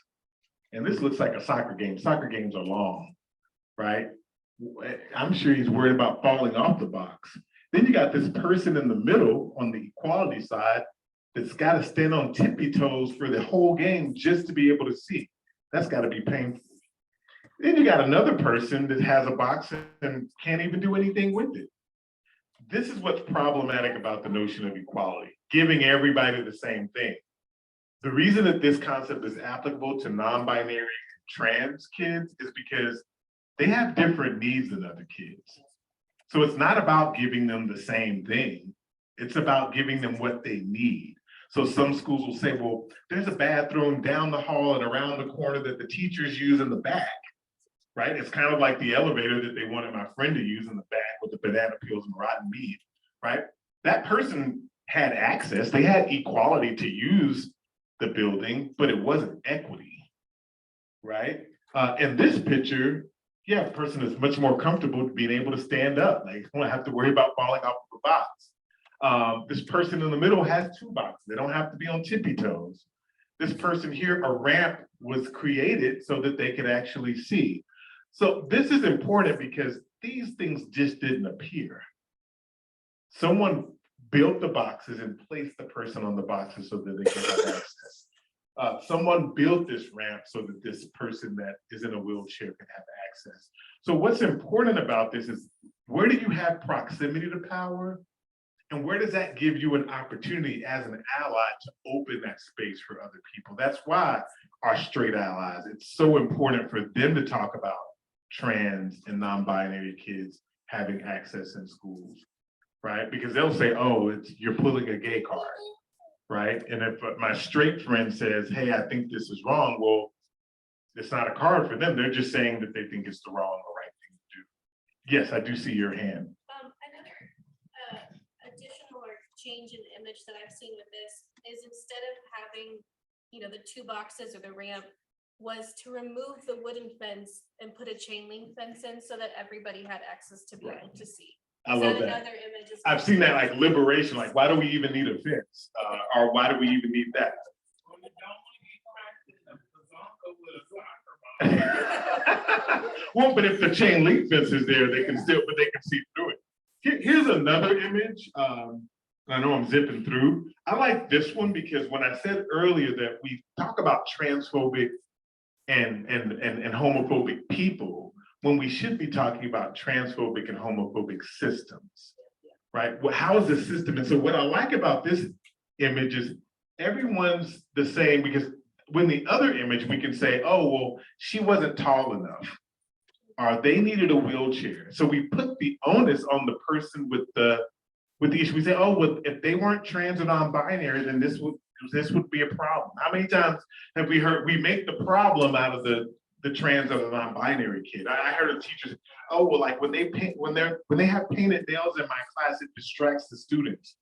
And this looks like a soccer game. Soccer games are long, right? I'm sure he's worried about falling off the box. Then you got this person in the middle on the equality side that's got to stand on tippy toes for the whole game just to be able to see. That's got to be painful. Then you got another person that has a box and can't even do anything with it. This is what's problematic about the notion of equality, giving everybody the same thing. The reason that this concept is applicable to non-binary trans kids is because they have different needs than other kids. So it's not about giving them the same thing. It's about giving them what they need. So some schools will say, well, there's a bathroom down the hall and around the corner that the teachers use in the back, right? It's kind of like the elevator that they wanted my friend to use in the back with the banana peels and rotten meat, right? That person had access, they had equality to use the building, but it wasn't equity, right? In this picture, yeah, the person is much more comfortable being able to stand up. Like, they don't have to worry about falling off of a box. This person in the middle has two boxes. They don't have to be on tippy toes. This person here, a ramp was created so that they could actually see. So this is important because these things just didn't appear. Someone built the boxes and placed the person on the boxes so that they can have access. Someone built this ramp so that this person that is in a wheelchair can have access. So what's important about this is, where do you have proximity to power? And where does that give you an opportunity as an ally to open that space for other people? That's why our straight allies, it's so important for them to talk about trans and non-binary kids having access in schools, right? Because they'll say, oh, you're pulling a gay card, right? And if my straight friend says, hey, I think this is wrong, well, it's not a card for them. They're just saying that they think it's the wrong or right thing to do. Yes, I do see your hand. Another additional or change in image that I've seen with this is, instead of having, the two boxes or the ramp, was to remove the wooden fence and put a chain link fence in so that everybody had access to be able to see. I love that. Another image is I've seen that, like liberation, like why do we even need a fence? Or why do we even need that? Well, but if the chain link fence is there, they can see through it. Here's another image. I know I'm zipping through. I like this one because when I said earlier that we talk about transphobic and homophobic people, when we should be talking about transphobic and homophobic systems, right? Well, how is the system? And so what I like about this image is everyone's the same, because when the other image, we can say, oh, well, she wasn't tall enough, or they needed a wheelchair. So we put the onus on the person with the issue. We say, oh, well, if they weren't trans or non-binary, then this would be a problem. How many times have we heard we make the problem out of the trans or the non-binary kid? I heard of teachers, oh, well, like when they have painted nails in my class, it distracts the students.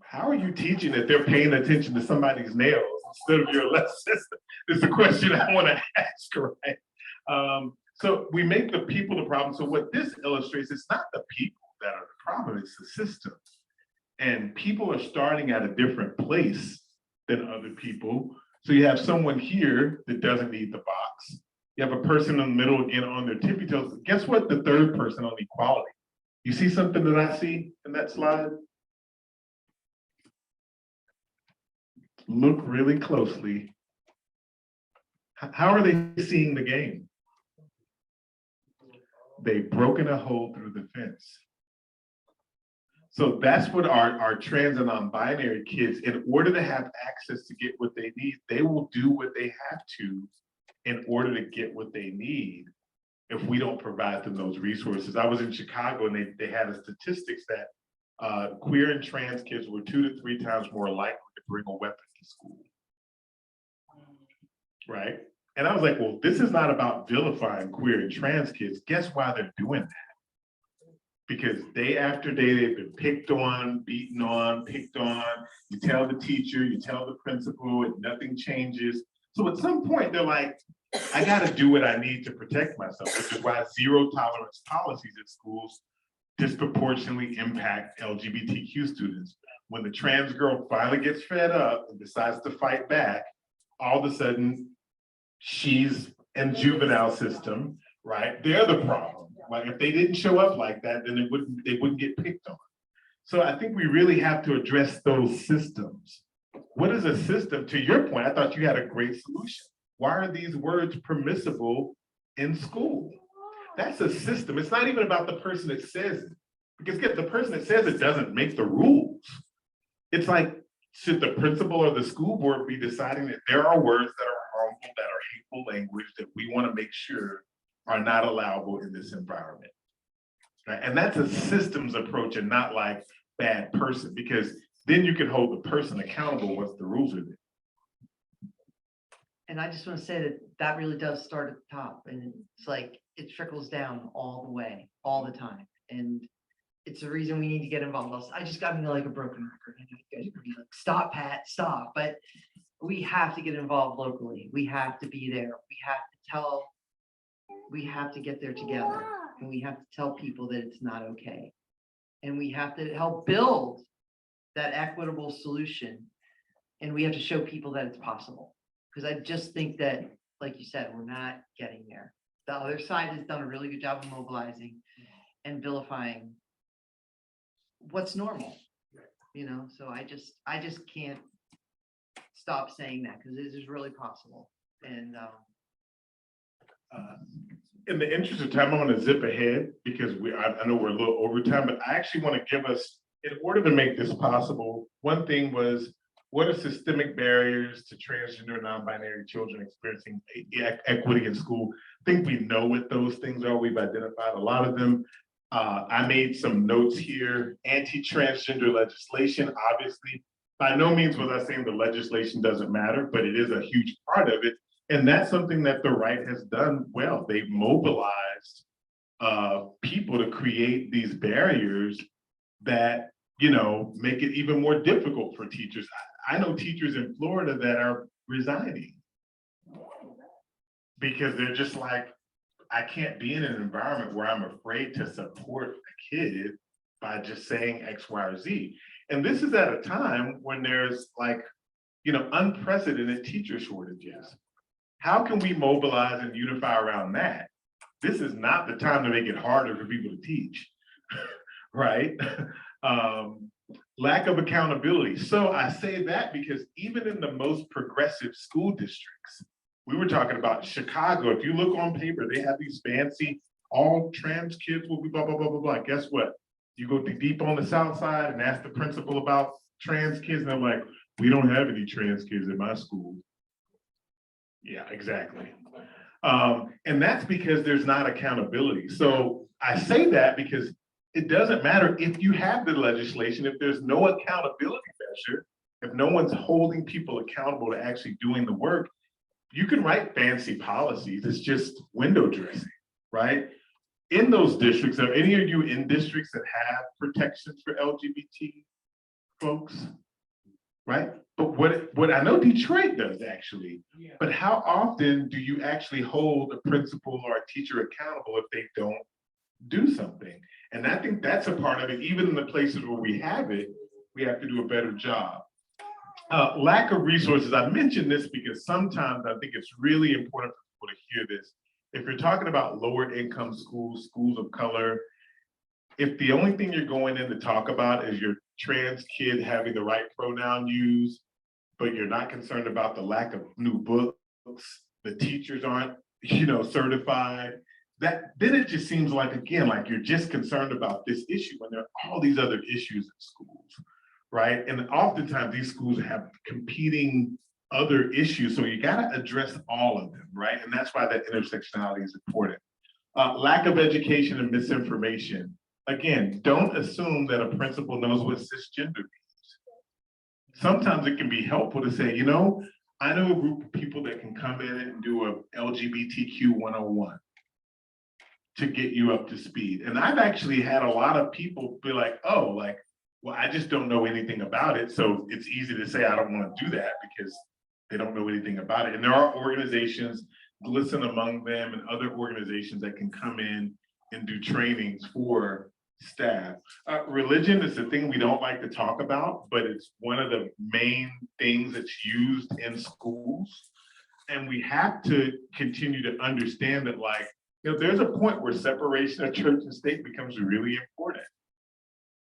How are you teaching that they're paying attention to somebody's nails instead of your lesson? It's the question I want to ask, right? So we make the people the problem. So what this illustrates, it's not the people that are the problem, it's the system. And people are starting at a different place than other people. So you have someone here that doesn't need the box. You have a person in the middle, again, on their tippy toes. Guess what? The third person on equality. You see something that I see in that slide? Look really closely. How are they seeing the game? They've broken a hole through the fence. So that's what our trans and non-binary kids, in order to have access to get what they need, they will do what they have to in order to get what they need if we don't provide them those resources. I was in Chicago and they had a statistics that queer and trans kids were 2 to 3 times more likely to bring a weapon to school, right? And I was like, well, this is not about vilifying queer and trans kids. Guess why they're doing that? Because day after day, they've been picked on, beaten on, picked on. You tell the teacher, you tell the principal, and nothing changes. So at some point, they're like, I got to do what I need to protect myself, which is why zero tolerance policies at schools disproportionately impact LGBTQ students. When the trans girl finally gets fed up and decides to fight back, all of a sudden, she's in juvenile system, right? They're the problem. Like if they didn't show up like that, then they wouldn't get picked on. So I think we really have to address those systems. What is a system? To your point, I thought you had a great solution. Why are these words permissible in school? That's a system. It's not even about the person that says it. Because the person that says it doesn't make the rules. It's like, should the principal or the school board be deciding that there are words that are harmful, that are hateful language that we want to make sure are not allowable in this environment? Right? And that's a systems approach and not like bad person, because then you can hold the person accountable once the rules are there. And I just want to say that that really does start at the top, and it's like it trickles down all the way, all the time. And it's the reason we need to get involved. I just got into like a broken record. And you guys are gonna be like, stop, Pat, stop. But we have to get involved locally. We have to be there. We have to get there together. And we have to tell people that it's not okay. And we have to help build that equitable solution. And we have to show people that it's possible. Because I just think that, like you said, we're not getting there. The other side has done a really good job of mobilizing and vilifying what's normal, you know? So I just can't stop saying that, because it is really possible. And in the interest of time, I'm going to zip ahead because I know we're a little over time, but I actually want to give us, in order to make this possible, one thing was, what are systemic barriers to transgender and non-binary children experiencing equity in school? I think we know what those things are. We've identified a lot of them. I made some notes here. Anti-transgender legislation, obviously. By no means was I saying the legislation doesn't matter, but it is a huge part of it. And that's something that the right has done well. They've mobilized people to create these barriers that, you know, make it even more difficult for teachers. I know teachers in Florida that are resigning because they're just like, I can't be in an environment where I'm afraid to support a kid by just saying X, Y, or Z. And this is at a time when there's like, you know, unprecedented teacher shortages. How can we mobilize and unify around that? This is not the time to make it harder for people to teach, right? Lack of accountability. So I say that because even in the most progressive school districts, we were talking about Chicago. If you look on paper, they have these fancy, all trans kids will be blah, blah, blah, blah, blah. Guess what? You go deep on the South Side and ask the principal about trans kids, and I'm like, we don't have any trans kids in my school. Yeah, exactly. And that's because there's not accountability. So I say that because it doesn't matter if you have the legislation, if there's no accountability measure, if no one's holding people accountable to actually doing the work, you can write fancy policies. It's just window dressing, right? In those districts, are any of you in districts that have protections for LGBT folks? Right? But what I know Detroit does actually, but how often do you actually hold a principal or a teacher accountable if they don't do something? And I think that's a part of it. Even in the places where we have it, we have to do a better job. Lack of resources. I mentioned this because sometimes I think it's really important for people to hear this. If you're talking about lower income schools, schools of color, if the only thing you're going in to talk about is your trans kid having the right pronoun used, but you're not concerned about the lack of new books, the teachers aren't, certified, then it just seems like, again, like you're just concerned about this issue when there are all these other issues in schools, right? And oftentimes these schools have competing other issues, so you gotta address all of them, right? And that's why that intersectionality is important. Lack of education and misinformation. Again, don't assume that a principal knows what cisgender means. Sometimes it can be helpful to say, I know a group of people that can come in and do a LGBTQ 101 to get you up to speed. And I've actually had a lot of people be like, well, I just don't know anything about it. So it's easy to say I don't want to do that because they don't know anything about it. And there are organizations, Listen Among Them and other organizations that can come in and do trainings for staff. Religion is the thing we don't like to talk about, but it's one of the main things that's used in schools. And we have to continue to understand that, there's a point where separation of church and state becomes really important,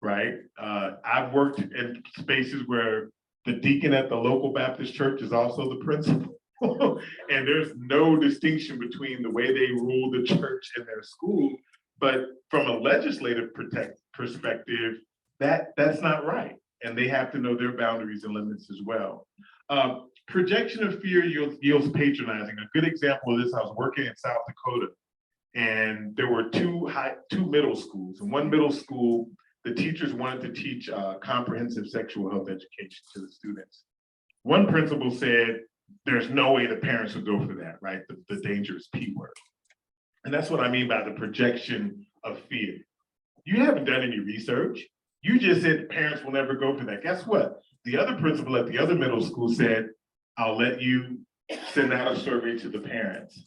right? I've worked in spaces where the deacon at the local Baptist church is also the principal. And there's no distinction between the way they rule the church and their school. But from a legislative perspective, that's not right. And they have to know their boundaries and limits as well. Projection of fear yields patronizing. A good example of this, I was working in South Dakota, and there were two middle schools. In one middle school, the teachers wanted to teach comprehensive sexual health education to the students. One principal said, there's no way the parents would go for that, right? The dangerous P word. And that's what I mean by the projection of fear. You haven't done any research. You just said parents will never go for that. Guess what? The other principal at the other middle school said, I'll let you send out a survey to the parents.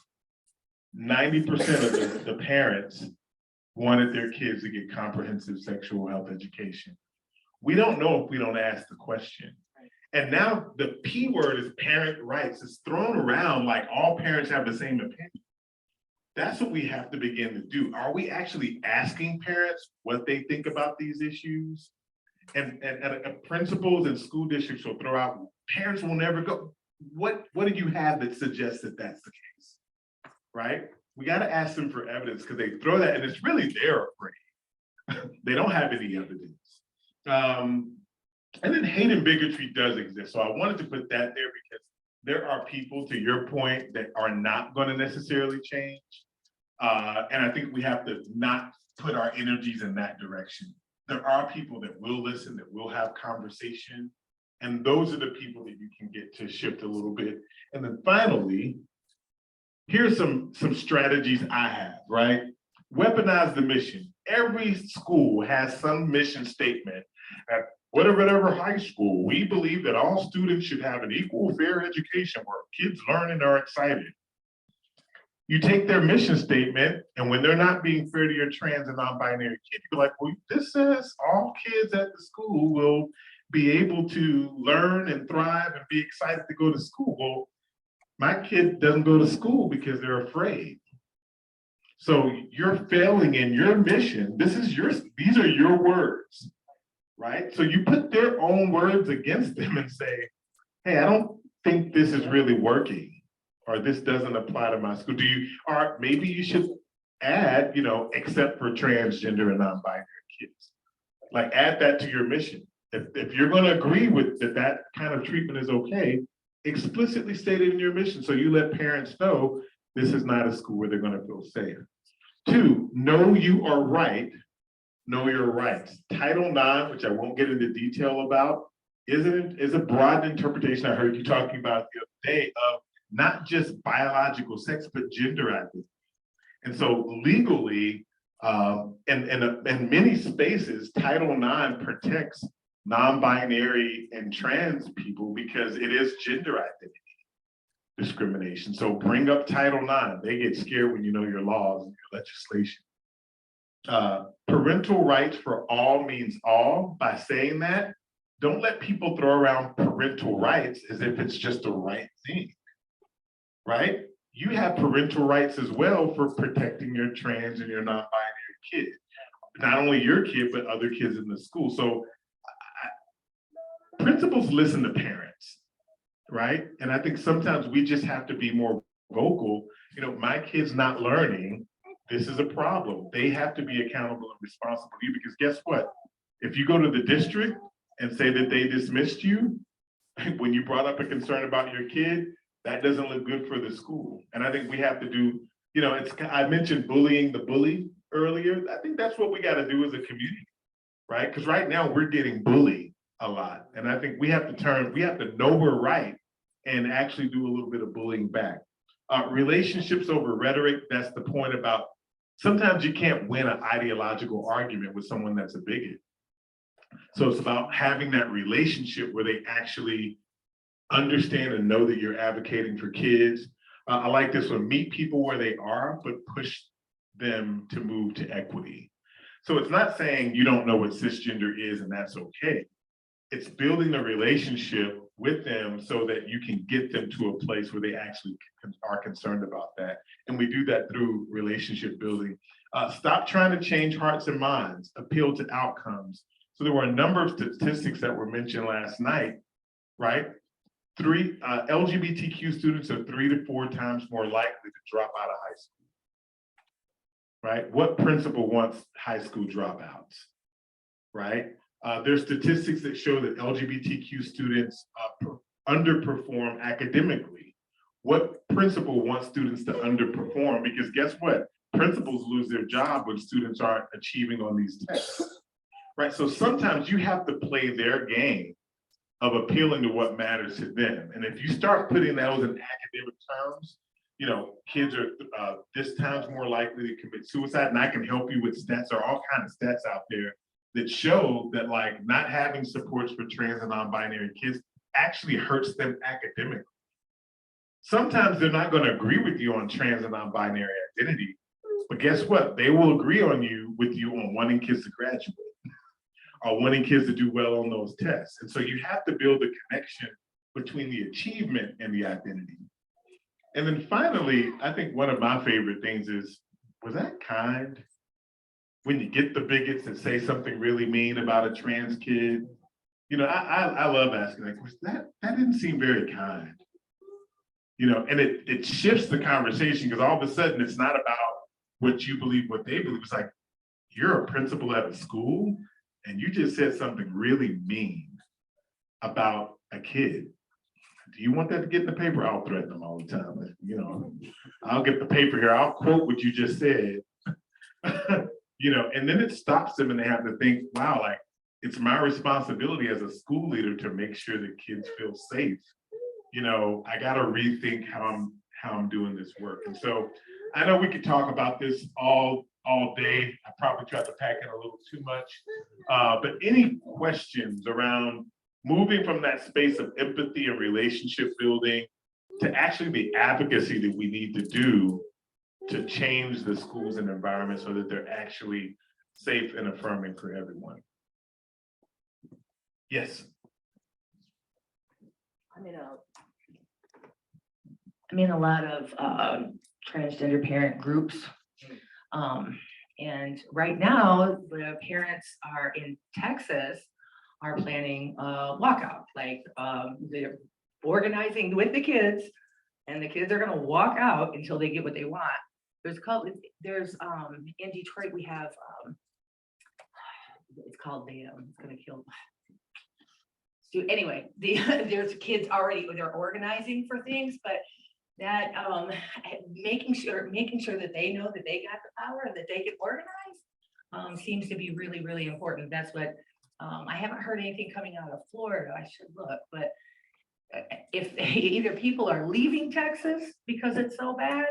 90% of the parents wanted their kids to get comprehensive sexual health education. We don't know if we don't ask the question. And now the P word is parent rights. It's thrown around like all parents have the same opinion. That's what we have to begin to do. Are we actually asking parents what they think about these issues? And principals and school districts will throw out, parents will never go. What do you have that suggests that that's the case, right? We got to ask them for evidence because they throw that and it's really they're afraid. They don't have any evidence. And then hate and bigotry does exist. So I wanted to put that there because there are people, to your point, that are not going to necessarily change. And I think we have to not put our energies in that direction. There are people that will listen, that will have conversation. And those are the people that you can get to shift a little bit. And then finally, here's some strategies I have, right? Weaponize the mission. Every school has some mission statement. At whatever high school, we believe that all students should have an equal, fair education where kids learn and are excited. You take their mission statement, and when they're not being fair to your trans and non-binary kid, you're like, well, this says all kids at the school will be able to learn and thrive and be excited to go to school. Well, my kid doesn't go to school because they're afraid. So you're failing in your mission. These are your words, right? So you put their own words against them and say, hey, I don't think this is really working, or this doesn't apply to my school. Or maybe you should add, except for transgender and non-binary kids. Like add that to your mission. If you're going to agree with that kind of treatment is okay, explicitly state it in your mission. So you let parents know this is not a school where they're going to feel safe. 2, know you are right, know your rights. Title IX, which I won't get into detail about, is a broad interpretation I heard you talking about the other day of not just biological sex, but gender identity. And so legally, in many spaces, Title IX protects non-binary and trans people because it is gender identity discrimination. So bring up Title IX. They get scared when you know your laws and your legislation. Parental rights for all means all. By saying that, don't let people throw around parental rights as if it's just the right thing, right? You have parental rights as well for protecting your trans and your non-binary kid. Not only your kid, but other kids in the school. So principals listen to parents, right? And I think sometimes we just have to be more vocal. My kid's not learning. This is a problem. They have to be accountable and responsible to you, because guess what? If you go to the district and say that they dismissed you when you brought up a concern about your kid, that doesn't look good for the school. And I think we have to do, I mentioned bullying the bully earlier. I think that's what we got to do as a community, right? Because right now we're getting bullied a lot. And I think we have to know we're right and actually do a little bit of bullying back. Relationships over rhetoric, that's the point about sometimes you can't win an ideological argument with someone that's a bigot. So it's about having that relationship where they actually understand and know that you're advocating for kids. I like this one, meet people where they are, but push them to move to equity. So it's not saying you don't know what cisgender is and that's okay. It's building a relationship with them so that you can get them to a place where they actually are concerned about that. And we do that through relationship building. Stop trying to change hearts and minds, appeal to outcomes. So there were a number of statistics that were mentioned last night, right? LGBTQ students are 3 to 4 times more likely to drop out of high school, right? What principal wants high school dropouts, right? There's statistics that show that LGBTQ students underperform academically. What principal wants students to underperform? Because guess what? Principals lose their job when students aren't achieving on these tests, right? So sometimes you have to play their game of appealing to what matters to them. And if you start putting those in academic terms, kids are this times more likely to commit suicide. And I can help you with stats. There are all kinds of stats out there that show that not having supports for trans and non-binary kids actually hurts them academically. Sometimes they're not going to agree with you on trans and non-binary identity, but guess what? They will agree with you on wanting kids to graduate or wanting kids to do well on those tests. And so you have to build a connection between the achievement and the identity. And then finally, I think one of my favorite things is, was that kind? When you get the bigots that say something really mean about a trans kid, I love asking that didn't seem very kind. And it shifts the conversation, because all of a sudden it's not about what you believe, what they believe. It's like, you're a principal at a school and you just said something really mean about a kid. Do you want that to get in the paper? I'll threaten them all the time. I'll get the paper here. I'll quote what you just said. And then it stops them and they have to think, wow, it's my responsibility as a school leader to make sure that kids feel safe. I got to rethink how I'm doing this work. And so I know we could talk about this all day. I probably tried to pack in a little too much. But any questions around moving from that space of empathy and relationship building to actually the advocacy that we need to do to change the schools and environment so that they're actually safe and affirming for everyone? Yes. I'm in a lot of transgender parent groups. And right now, the parents are in Texas are planning a walkout, like, they're organizing with the kids, and the kids are gonna walk out until they get what they want. There's in Detroit, we have, it's called it's gonna kill. So anyway, there's kids already, they're organizing for things, but that, making sure that they know that they got the power and that they can organize, seems to be really, really important. That's what, I haven't heard anything coming out of Florida. I should look, but if either people are leaving Texas because it's so bad,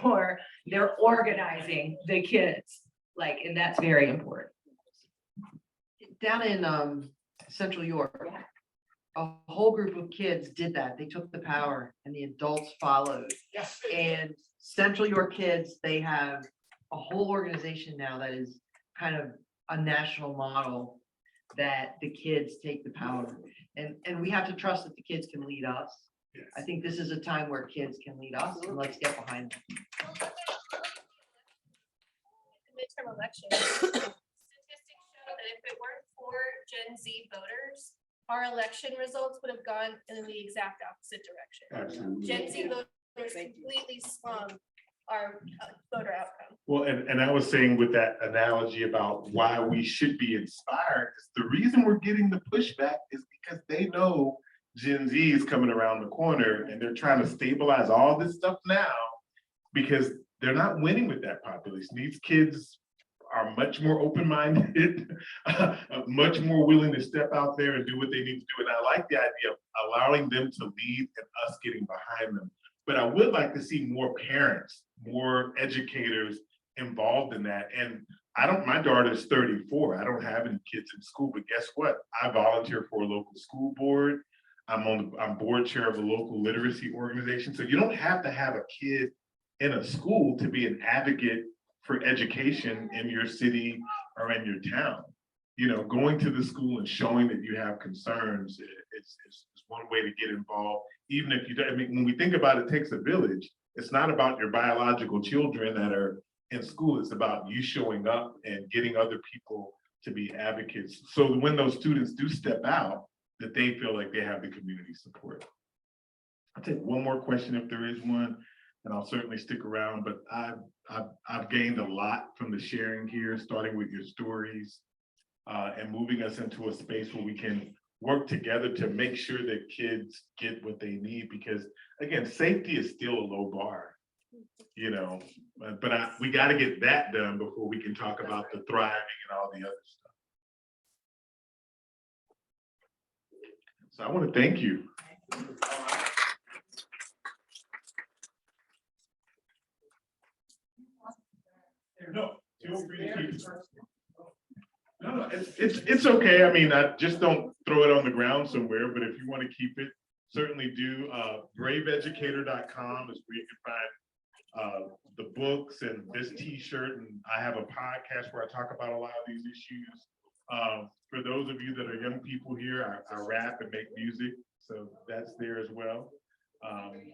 or they're organizing the kids, like, and that's very important. Down in Central York, a whole group of kids did that. They took the power and the adults followed. Yes. And Central York kids, they have a whole organization now that is kind of a national model that the kids take the power. And we have to trust that the kids can lead us. Yes. I think this is a time where kids can lead us, and let's get behind them. Midterm election. Statistics show that if it weren't for Gen Z voters, our election results would have gone in the exact opposite direction. Absolutely. Gen Z voters completely swung our voter outcome. Well, and I was saying with that analogy about why we should be inspired, is the reason we're getting the pushback is because they know Gen Z is coming around the corner and they're trying to stabilize all this stuff now because they're not winning with that population. These kids are much more open-minded, much more willing to step out there and do what they need to do. And I like the idea of allowing them to lead and us getting behind them. But I would like to see more parents, more educators involved in that. And my daughter's 34. I don't have any kids in school, but guess what? I volunteer for a local school board. I'm board chair of a local literacy organization. So you don't have to have a kid in a school to be an advocate for education in your city or in your town. You know, going to the school and showing that you have concerns is one way to get involved. Even if you don't, I mean, when we think about it takes a village, it's not about your biological children that are in school. It's about you showing up and getting other people to be advocates. So when those students do step out, that they feel like they have the community support. I'll take one more question if there is one, and I'll certainly stick around, but I've gained a lot from the sharing here, starting with your stories and moving us into a space where we can work together to make sure that kids get what they need, because again, safety is still a low bar, you know, but we got to get that done before we can talk about the thriving and all the other stuff. So I want to thank you. No, feel free to keep it. No, it's okay. I mean, I just don't throw it on the ground somewhere, but if you want to keep it, certainly do. Braveeducator.com is where you can find the books and this t-shirt, and I have a podcast where I talk about a lot of these issues. For those of you that are young people here, I rap and make music, so that's there as well. I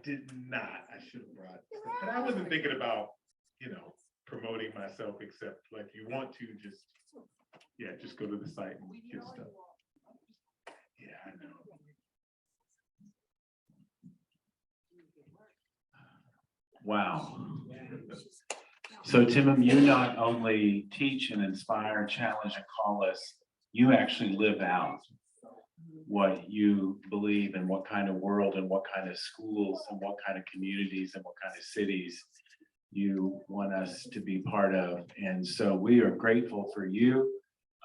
did not, I should have brought stuff, but I wasn't thinking about, you know, promoting myself, except like you want to just go to the site and get stuff. Yeah, I know. Wow. So Timon, you not only teach and inspire, challenge, and call us, you actually live out what you believe and what kind of world and what kind of schools and what kind of communities and what kind of cities you want us to be part of. And so we are grateful for you.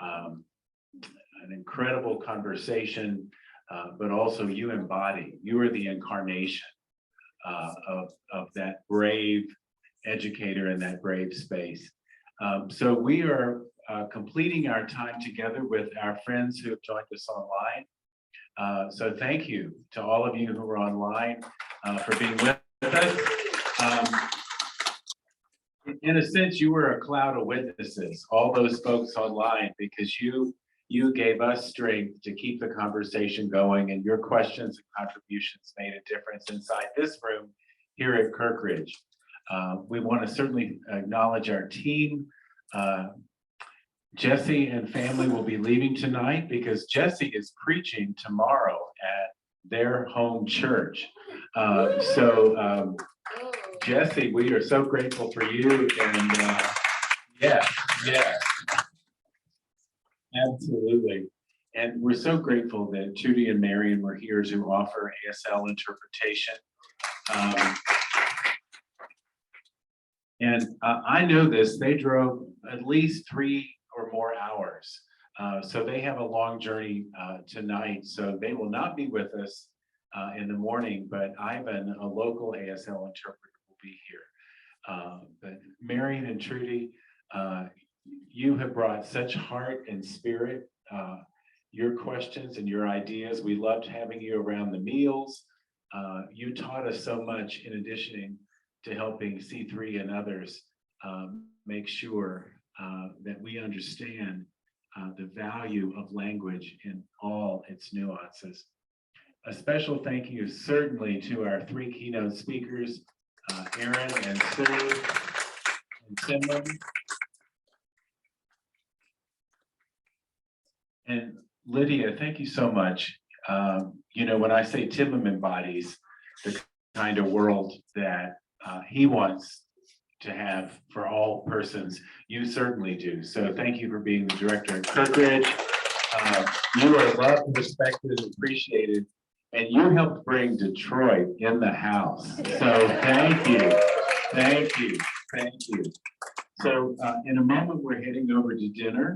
An incredible conversation, but also you are the incarnation of that brave educator in that brave space. So we are completing our time together with our friends who have joined us online. So thank you to all of you who are online for being with us. In a sense, you were a cloud of witnesses, all those folks online, because you gave us strength to keep the conversation going, and your questions and contributions made a difference inside this room here at Kirkridge. We want to certainly acknowledge our team. Jesse and family will be leaving tonight because Jesse is preaching tomorrow at their home church. Jesse, we are so grateful for you, and yes, absolutely. And we're so grateful that Trudy and Marion were here to offer ASL interpretation. And I know this, they drove at least 3 or more hours. So they have a long journey tonight. So they will not be with us in the morning, but Ivan, a local ASL interpreter, will be here. But Marion and Trudy, you have brought such heart and spirit, your questions and your ideas. We loved having you around the meals. You taught us so much in addition to helping C3 and others make sure that we understand the value of language in all its nuances. A special thank you certainly to our 3 keynote speakers, Aaron and Sue and Timon. And Lydia, thank you so much. You know, when I say Timon embodies the kind of world that he wants to have for all persons, you certainly do. So thank you for being the director at Kirkridge. You are loved, respected, and appreciated, and you helped bring Detroit in the house. So thank you, thank you, thank you. So in a moment, we're heading over to dinner.